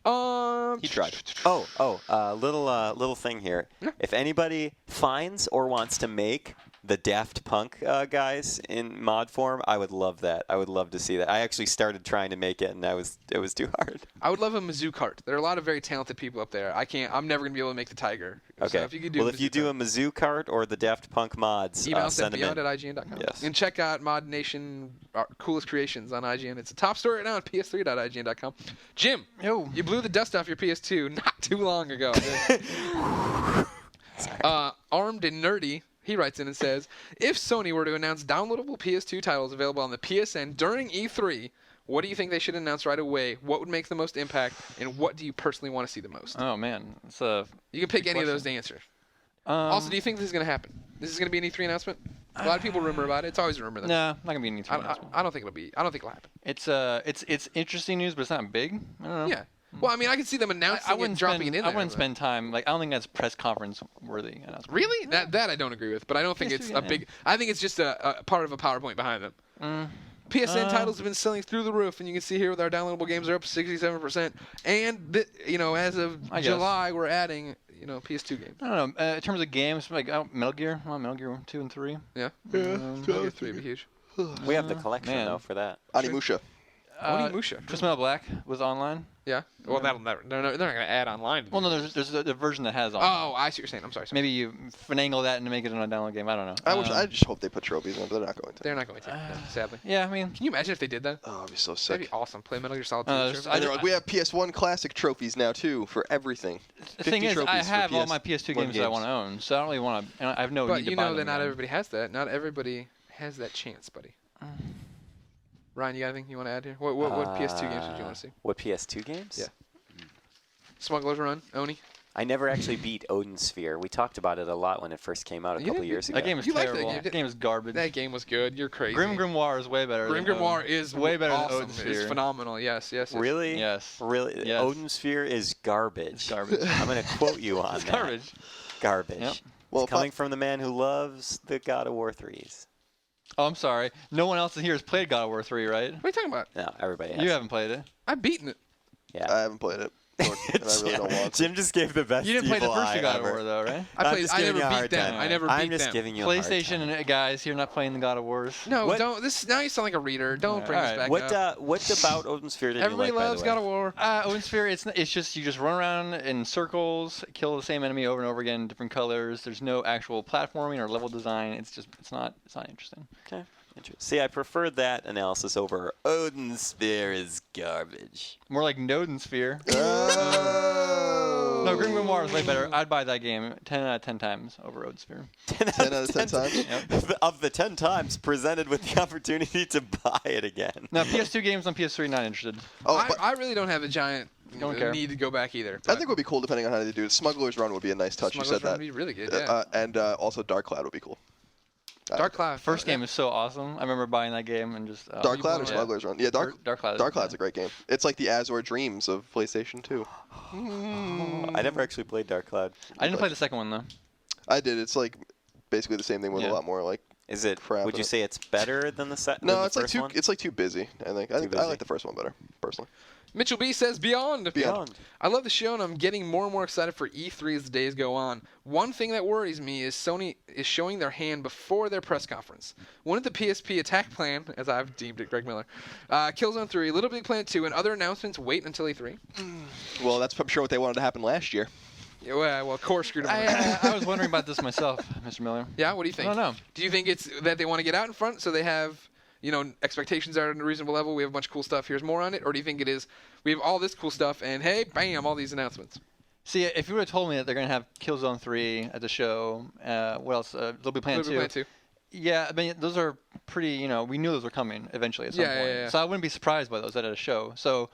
C: He tried.
A: Little thing here. If anybody finds or wants to make the Daft Punk guys in mod form, I would love that. I would love to see that. I actually started trying to make it, and it was too hard.
B: I would love a Mizzou cart. There are a lot of very talented people up there. I'm never gonna be able to make the Tiger.
A: Okay.
B: So if you could do
A: well, if you do a Mizzou cart or the Daft Punk mods,
B: email us
A: send
B: at
A: them in.
B: beyond@ign.com.
A: Yes.
B: And check out ModNation, our coolest creations on IGN. It's a top story right now at ps3.ign.com. Jim,
D: Yo.
B: you blew the dust off your PS2 not too long ago. Armed and Nerdy, he writes in and says, if Sony were to announce downloadable PS2 titles available on the PSN during E3, what do you think they should announce right away? What would make the most impact? And what do you personally want to see the most?
D: Oh, man. It's a
B: You can pick any of those to answer. Also, do you think this is going to happen? This is going to be an E3 announcement? A lot of people rumor about it. It's always a rumor. Though.
D: No, not gonna be an E3 announcement.
B: I don't think it'll be. I don't think it'll happen.
D: It's interesting news, but it's not big. I don't know.
B: Yeah. Well, I mean, I can see them announcing
D: I
B: it
D: wouldn't
B: and dropping
D: spend,
B: it in
D: I
B: there.
D: wouldn't
B: but-
D: spend time. Like I don't think that's press conference worthy announcement.
B: Really? That I don't agree with. But I don't think it's a big. I think it's just a part of a PowerPoint behind them. PSN titles have been selling through the roof, and you can see here with our downloadable games are up 67%. And as of July, we're adding PS2 games.
D: I don't know. In terms of games, like Metal Gear, Metal Gear 2 and 3.
B: Yeah. PS3 would be huge.
A: We have the collection
D: man.
A: though for that.
C: Animusha.
B: Onimusha.
D: Chris Metal Black was online.
B: Yeah. Well, that'll never. They're not going to add online.
D: Well, no, there's the version that has online.
B: Oh, I see what you're saying. I'm sorry.
D: Maybe you finagle that and make it in a download game. I don't know.
C: I just hope they put trophies in it, but they're not going to.
B: They're not going to, no, sadly.
D: Yeah, I mean,
B: Can you imagine if they did that?
C: Oh, it'd be so
B: That'd
C: sick.
B: be awesome. Play Metal Gear Solid 2.
D: there's-
C: And they're like, we have PS1 classic trophies now too for everything.
D: the thing is, I
C: trophies for
D: have all my
C: PS1
D: PS2 games that I want to own, so I don't really want to. I have no
B: But
D: need to
B: you
D: buy
B: know
D: them
B: that not
D: again.
B: everybody has that. Not everybody has that chance, buddy. Ryan, you got anything you want to add here? What PS2 games would you want to see?
A: What PS2 games?
B: Yeah. Smuggler's Run, Oni.
A: I never actually beat Odin Sphere. We talked about it a lot when it first came out a
B: You
A: couple
B: didn't
A: years
B: beat
A: ago.
D: That game is
B: You like that
D: terrible.
B: game.
D: That game is garbage.
B: That game was good. You're crazy.
D: Grim Grimoire is way better.
B: Grim
D: than
B: Grimoire
D: Odin.
B: is
D: way better
B: awesome.
D: than Odin
B: It's
D: Sphere.
B: phenomenal. Yes.
A: Really?
D: Yes.
A: Really?
D: Yes.
A: Odin Sphere is garbage.
D: It's garbage.
A: I'm going to quote you on
D: It's
A: that.
D: garbage.
A: Garbage.
D: Yep.
C: Well,
A: It's coming from the man who loves the God of War 3s.
D: Oh, I'm sorry. No one else in here has played God of War 3, right?
B: What are you talking about?
A: No, everybody has.
D: You haven't played it.
B: I've beaten it.
A: Yeah.
C: I haven't played it. and I really don't want to.
A: Jim just gave the best.
D: You didn't play the
A: evil
D: first
A: eye
D: God of
A: ever.
D: War though, right?
B: I never beat them. I never beat them.
A: I'm just giving you a hard time.
D: PlayStation guys, you're not playing the God of Wars.
B: No,
A: What?
B: don't. Now you sound like a reader. Don't bring this back
A: What
B: up.
A: what about Odin Sphere did
B: Everybody
A: you like,
B: loves
A: by the way?
B: God of War.
D: Odin Sphere, it's just you just run around in circles, kill the same enemy over and over again, different colors. There's no actual platforming or level design. It's not interesting.
A: Okay. See, I prefer that analysis over Odin Sphere is garbage.
D: More like Nodin Sphere. No, Grim Grimoire is way better. I'd buy that game 10 out of 10 times over Odin Sphere.
C: 10 out of 10 times?
D: Yep.
A: Of the 10 times presented with the opportunity to buy it again.
D: Now, PS2 games on PS3, not interested.
C: Oh, but
B: I really don't have a giant
D: Don't care.
B: need to go back either.
C: I think it would be cool depending on how they do it. Smuggler's Run would be a nice touch.
B: Smuggler's
C: You said
B: Run
C: that.
B: would be really good, yeah.
C: And also Dark Cloud would be cool.
B: Dark Cloud.
D: First game is so awesome. I remember buying that game and just...
C: Dark Cloud or
B: yeah.
C: Smuggler's Run? Yeah, Dark
D: Cloud.
C: Cloud's a great game. It's like the Azure Dreams of PlayStation 2.
A: I never actually played Dark Cloud.
D: I didn't play the second one, though.
C: I did. It's like basically the same thing with a lot more like.
A: Is it?
C: Crap
A: Would
C: in
A: you
C: it.
A: say it's better than the set?
C: No,
A: than
C: it's
A: the
C: like
A: first
C: too.
A: one?
C: It's like too busy. I think I
A: busy.
C: like the first one better personally.
B: Mitchell B says Beyond.
C: Beyond.
B: I love the show, and I'm getting more and more excited for E3 as the days go on. One thing that worries me is Sony is showing their hand before their press conference. One of the PSP attack plan, as I've deemed it, Greg Miller, Killzone 3, Little Big Planet 2, and other announcements wait until E3.
C: Well, that's I'm sure what they wanted to happen last year.
B: Yeah, well, course screwed them.
D: I was wondering about this myself, Mr. Miller.
B: Yeah, what do you think?
D: I don't know.
B: Do you think it's that they want to get out in front so they have, expectations are at a reasonable level, we have a bunch of cool stuff, here's more on it? Or do you think it is, we have all this cool stuff and hey, bam, all these announcements?
D: See, if you would have told me that they're going to have Killzone 3 at the show, what else? Little Big Planet 2.
B: Little Big Planet 2.
D: Yeah, I mean, those are pretty, we knew those were coming eventually at some point.
B: Yeah.
D: So I wouldn't be surprised by those at a show. So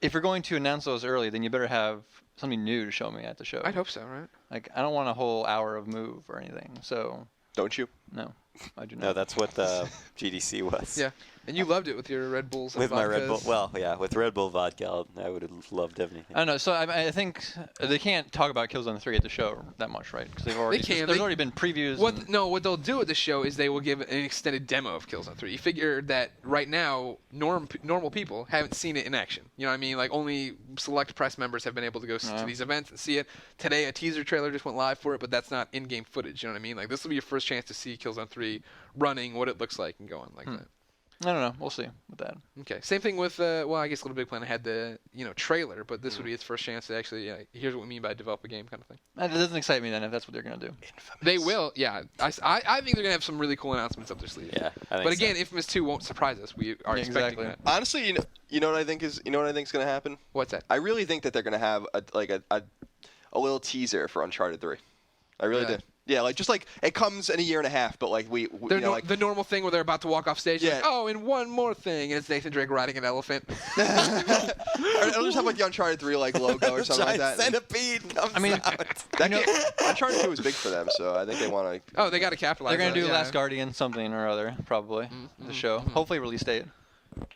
D: if you're going to announce those early, then you better have something new to show me at the show.
B: I'd hope so, right?
D: Like, I don't want a whole hour of move or anything. So,
C: Don't you?
D: no, I do not.
A: No, that's what the GDC was.
B: Yeah. And you loved it with your Red Bulls and
A: With my Red Bull,
B: vodkas.
A: well, yeah, with Red Bull vodka, I would have loved everything.
D: I don't know. So I think they can't talk about Killzone 3 at the show that much, right? Because they've already
B: can.
D: there's already been previews.
B: What they'll do at the show is they will give an extended demo of Killzone 3. You figure that right now normal people haven't seen it in action. You know what I mean? Like only select press members have been able to go to these events and see it. Today a teaser trailer just went live for it, but that's not in-game footage. You know what I mean? Like this will be your first chance to see Killzone 3 running, what it looks like, and going like that.
D: I don't know. We'll see with that.
B: Okay. Same thing with, I guess Little Big Planet had the, trailer, but this would be its first chance to actually, here's what we mean by develop a game kind of thing.
D: It doesn't excite me then if that's what they're going to do.
B: They will, yeah. I think they're going to have some really cool announcements up their sleeve.
A: Yeah, I think
B: But again,
A: so.
B: Infamous 2 won't surprise us. We are expecting
D: exactly.
B: that.
C: Honestly, you know what I think is going to happen.
B: What's that?
C: I really think that they're going to have a little teaser for Uncharted 3. I really
B: Yeah.
C: do. Yeah, just like it comes in a year and a half, but like
B: The normal thing where they're about to walk off stage.
C: Yeah.
B: Like, oh, and one more thing, and it's Nathan Drake riding an elephant.
C: or it'll just have like the Uncharted 3 like logo or something like that.
A: Centipede comes
D: I mean,
A: out.
C: That game, Uncharted 2 was big for them, so I think they want to.
B: Oh, they got to capitalize.
D: They're going
B: on
D: to
B: it,
D: do
B: yeah.
D: Last Guardian something or other, probably, the show. Hopefully release date.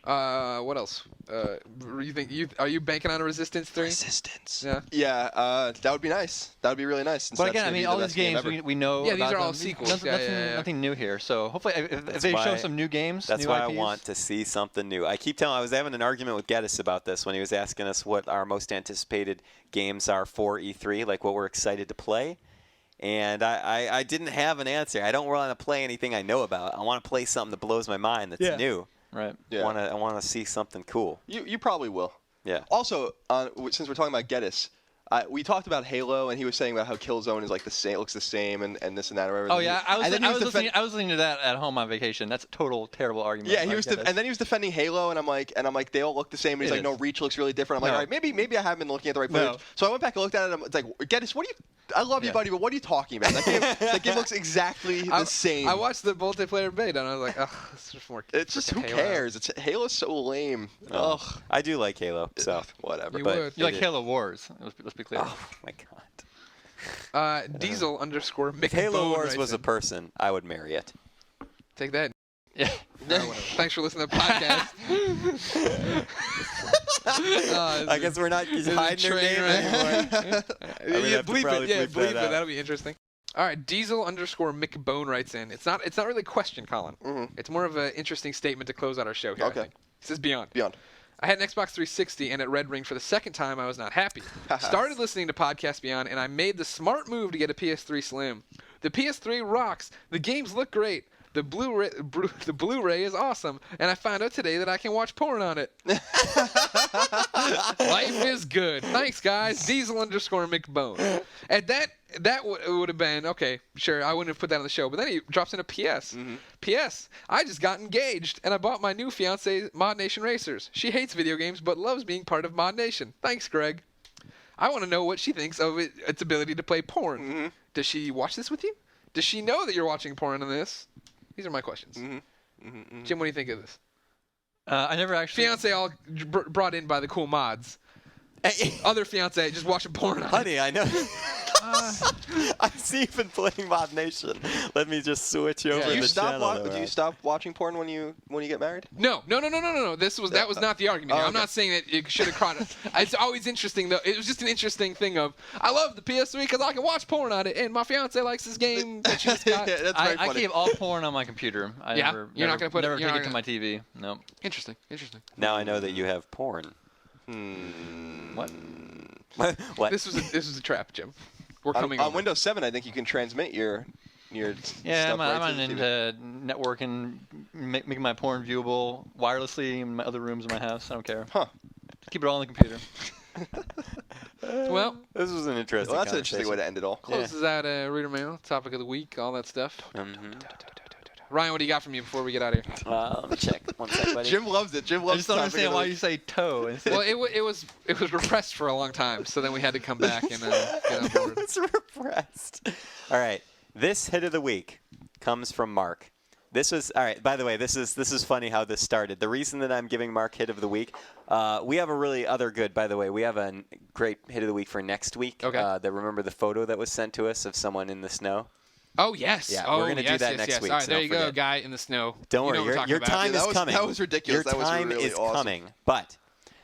B: What else? Are you banking on a Resistance 3?
C: Resistance.
B: Yeah.
C: Yeah, that would be nice. That would be really nice. since
D: But
C: that's
D: again, I
C: gonna be
D: mean,
C: the
D: all these
C: best game
D: games
C: ever.
D: we know
B: Yeah, these
D: about
B: are all
D: them.
B: sequels.
D: Nothing,
B: Yeah.
D: nothing new here. So hopefully, if they
A: why-
D: show some new games,
A: That's
D: new
A: why
D: IPs,
A: I want to see something new. I was having an argument with Geddes about this when he was asking us what our most anticipated games are for E3, like what we're excited to play. And I didn't have an answer. I don't want to play anything I know about. I want to play something that blows my mind that's new.
D: Right.
C: Yeah.
A: I want to see something cool.
C: You probably will.
A: Yeah.
C: Also, since we're talking about Geddes, we talked about Halo, and he was saying about how Killzone is like the same, looks the same, and this and that. Or whatever.
D: Oh yeah, I was
C: defending
D: listening to that at home on vacation. That's a total terrible argument.
C: Yeah, he
D: I
C: was,
D: get it.
C: and then he was defending Halo, and I'm like, they all look the same. And he's
D: It
C: like, no,
D: is.
C: Reach looks really different. I'm like,
D: No.
C: all right, maybe I haven't been looking at the right
D: No.
C: footage. So I went back and looked at it. And it's like, Geddes, I love you, buddy, but what are you talking about? That game looks exactly the same.
B: I watched the multiplayer beta, and I was like, ugh, this is just more.
C: It's just who
B: Halo.
C: cares? Halo's so lame. Ugh.
A: I do like Halo, so
C: Whatever.
B: You
A: but
B: would.
D: You like
A: it-
D: Halo Wars? Let's be clear.
A: Oh my God!
B: Diesel underscore Mick
A: If Halo
B: Bone
A: Wars
B: writes
A: was a
B: in.
A: person, I would marry it.
B: Take that.
D: Yeah.
B: Thanks for listening to the podcast.
A: I guess we're not hiding their
B: train
A: name
B: wreck.
A: anymore.
B: Yeah,
A: have to
B: bleep
A: probably
B: it. Yeah,
A: bleep
B: bleep it.
A: that out.
B: That'll be interesting. All right, Diesel underscore Mick Bone writes in. It's not really a question, Colin.
C: Mhm.
B: It's more of an interesting statement to close out our show here.
C: Okay.
B: I think. It says Beyond.
C: Beyond.
B: I had an Xbox 360, and at Red Ring for the second time, I was not happy. Started listening to Podcast Beyond, and I made the smart move to get a PS3 Slim. The PS3 rocks. The games look great. The Blu-ray is awesome, and I found out today that I can watch porn on it. Life is good. Thanks, guys. Diesel_McBone. And that would have been, okay, sure, I wouldn't have put that on the show, but then he drops in a PS. PS, I just got engaged, and I bought my new fiancée ModNation Racers. She hates video games, but loves being part of ModNation. Thanks, Greg. I want to know what she thinks of its ability to play porn. Does she watch this with you? Does she know that you're watching porn on this? These are my questions. Jim, what do you think of this?
D: I never actually.
B: Fiance all brought in by the cool mods. Other fiance just watching porn.
A: Honey, I know. I see you've been playing ModNation. Let me just switch over
C: Do you
A: the channel.
C: do you stop watching porn when you get married?
B: No. That was not the argument here. I'm not saying that it should have caught it. It's always interesting though. It was just an interesting thing of I love the PS3 because I can watch porn on it, and my fiance likes this game that she just got.
C: Yeah, that's very
D: I
C: funny.
D: keep all porn on my computer.
B: You're not gonna put it.
D: Never
B: You're
D: take
B: not
D: it to my TV. No.
B: Interesting.
A: Now I know that you have porn.
D: What?
A: What?
B: This was a trap, Jim. We're coming
C: on Windows 7. I think you can transmit your
D: Yeah,
C: stuff
D: I'm
C: right
D: on
C: to the TV.
D: into networking, making my porn viewable wirelessly in my other rooms in my house. I don't care.
C: Huh.
D: Just keep it all on the computer.
B: Well,
A: This was an interesting.
C: Well, that's an interesting way to end it all.
B: closes out reader mail, topic of the week, all that stuff. Ryan, what do you got from you before we get out of here?
A: Let me check. One sec, buddy.
C: Jim loves it. Jim
D: I
C: loves
D: just don't
C: topic of
D: understand
C: the
D: why
C: week.
D: you say toe.
B: Well, it was repressed for a long time, so then we had to come back and get on board.
A: It's repressed. All right. This hit of the week comes from Mark. This was all right. By the way, this is funny how this started. The reason that I'm giving Mark hit of the week, we have a really other good. By the way, we have a great hit of the week for next week.
B: Okay.
A: Remember the photo that was sent to us of someone in the snow?
B: Oh yes.
A: Yeah,
B: oh,
A: we're gonna
B: yes,
A: do that
B: yes,
A: next
B: yes.
A: week,
B: All right,
A: so
B: there
A: don't
B: you go,
A: forget.
B: guy in the snow.
A: Don't
B: You know
A: worry,
B: what we're talking
A: your
B: about.
A: time
C: Yeah,
A: is coming.
C: that was ridiculous.
A: Your
C: That was
A: time
C: really
A: is
C: awesome.
A: coming. But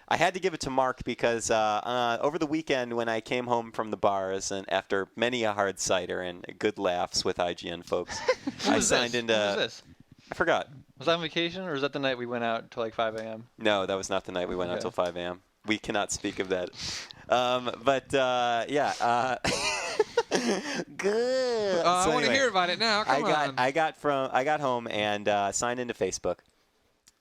A: I had to give it to Mark because over the weekend when I came home from the bars and after many a hard cider and good laughs with IGN folks, I signed into.
D: When was this?
A: I forgot.
D: Was that on vacation, or was that the night we went out until like 5 a.m.?
A: No, that was not the night we went out
D: Okay.
A: till 5 a.m. We cannot speak of that. Yeah. Good.
B: I
A: So
B: want to
A: anyway,
B: hear about it now. Come on.
A: I got home and signed into Facebook,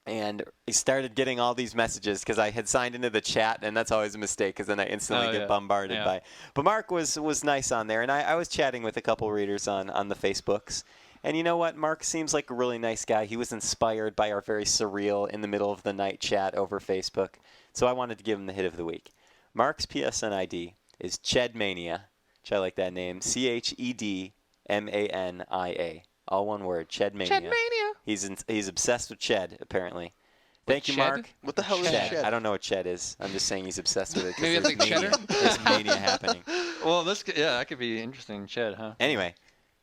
A: and I started getting all these messages because I had signed into the chat, and that's always a mistake because then I instantly get bombarded by. But Mark was nice on there, and I was chatting with a couple readers on the Facebooks. And you know what? Mark seems like a really nice guy. He was inspired by our very surreal in the middle of the night chat over Facebook. So I wanted to give him the hit of the week. Mark's PSN ID is Chedmania, which I like that name. CHEDMANIA. All one word, Chedmania.
B: Chedmania.
A: He's obsessed with Ched, apparently. Thank you,
B: Ched?
A: Mark.
C: What the hell is
A: Ched.
C: Ched?
A: I don't know what Ched is. I'm just saying he's obsessed with it. 'cause
B: Maybe it's
A: there's
B: like
A: mania.
B: cheddar?
A: There's mania happening.
D: Well, that could be interesting. Ched, huh?
A: Anyway,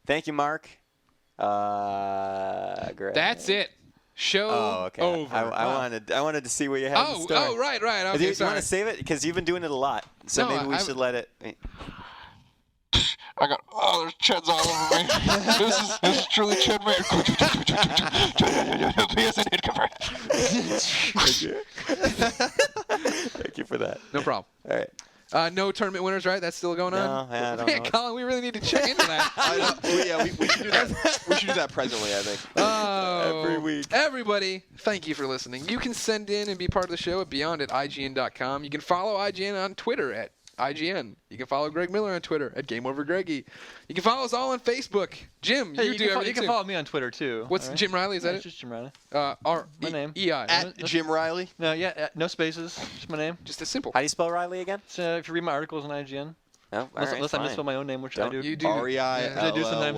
A: thank you, Mark. Great.
B: That's it. Show
A: okay.
B: over.
A: I wanted to see what you had in store.
B: Oh, right.
A: Do
B: Okay,
A: you
B: sorry.
A: want to save it? Because you've been doing it a lot. So
B: No,
A: maybe we
B: I-
A: should let it.
B: I got there's Cheds all over me. this is truly Ched Mayer. PSN hit
A: Thank you for that.
B: No problem.
A: All right.
B: No tournament winners, right? That's still going on?
A: No, I don't
B: Man,
A: know.
B: Colin, we really need to check into that.
C: I know. Yeah, we should do that. We should do that presently, I think.
B: Oh,
A: Every week.
B: Everybody, thank you for listening. You can send in and be part of the show at beyond@ign.com. You can follow IGN on Twitter at IGN. You can follow Greg Miller on Twitter at GameOverGreggy. You can follow us all on Facebook. Jim,
D: Hey,
B: you do everything
D: you can
B: too.
D: follow me on Twitter too.
B: What's
D: all right?
B: Jim Reilly? Is that
D: It's
B: it?
D: just Jim Reilly.
B: R
D: My name.
B: E-I.
C: At Jim Reilly.
D: No, no spaces. Just my name.
B: Just as simple.
A: How do you spell Riley again?
D: So if you read my articles on IGN,
A: No, all right,
D: unless I
A: fine.
D: misspell my own name, which I
A: Don't-
D: do.
B: You do.
C: R-E-I-L-L-Y.
D: I do sometimes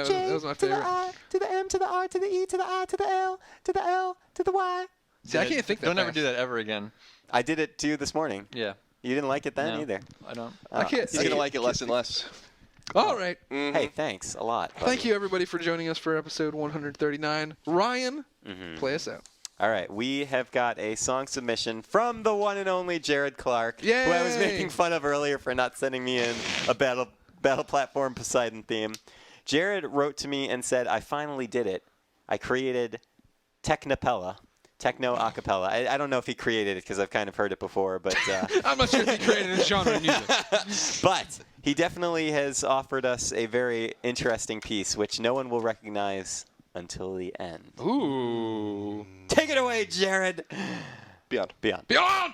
B: That was my favorite.
A: to the M to the R to the E to the I to the L to the L to the Y.
B: See, I can't think that
D: Don't ever
B: fast.
D: do that ever again.
A: I did it to you this morning.
D: Yeah.
A: You didn't like it then
D: No.
A: either.
D: I don't.
B: I can't.
C: He's gonna like it less and less.
B: All right.
A: Hey, thanks a lot. buddy.
B: Thank you, everybody, for joining us for episode 139. Ryan, play us out.
A: All right, we have got a song submission from the one and only Jared Clark, who I was
B: Yay!
A: making fun of earlier for not sending me in a battle platform Poseidon theme. Jared wrote to me and said, "I finally did it. I created Technopella Techno acapella. I don't know if he created it because I've kind of heard it before, but
B: I'm not sure if he created this genre of music.
A: but he definitely has offered us a very interesting piece, which no one will recognize until the end.
B: Ooh.
A: Take it away, Jared.
C: Beyond.
A: Beyond.
B: Beyond!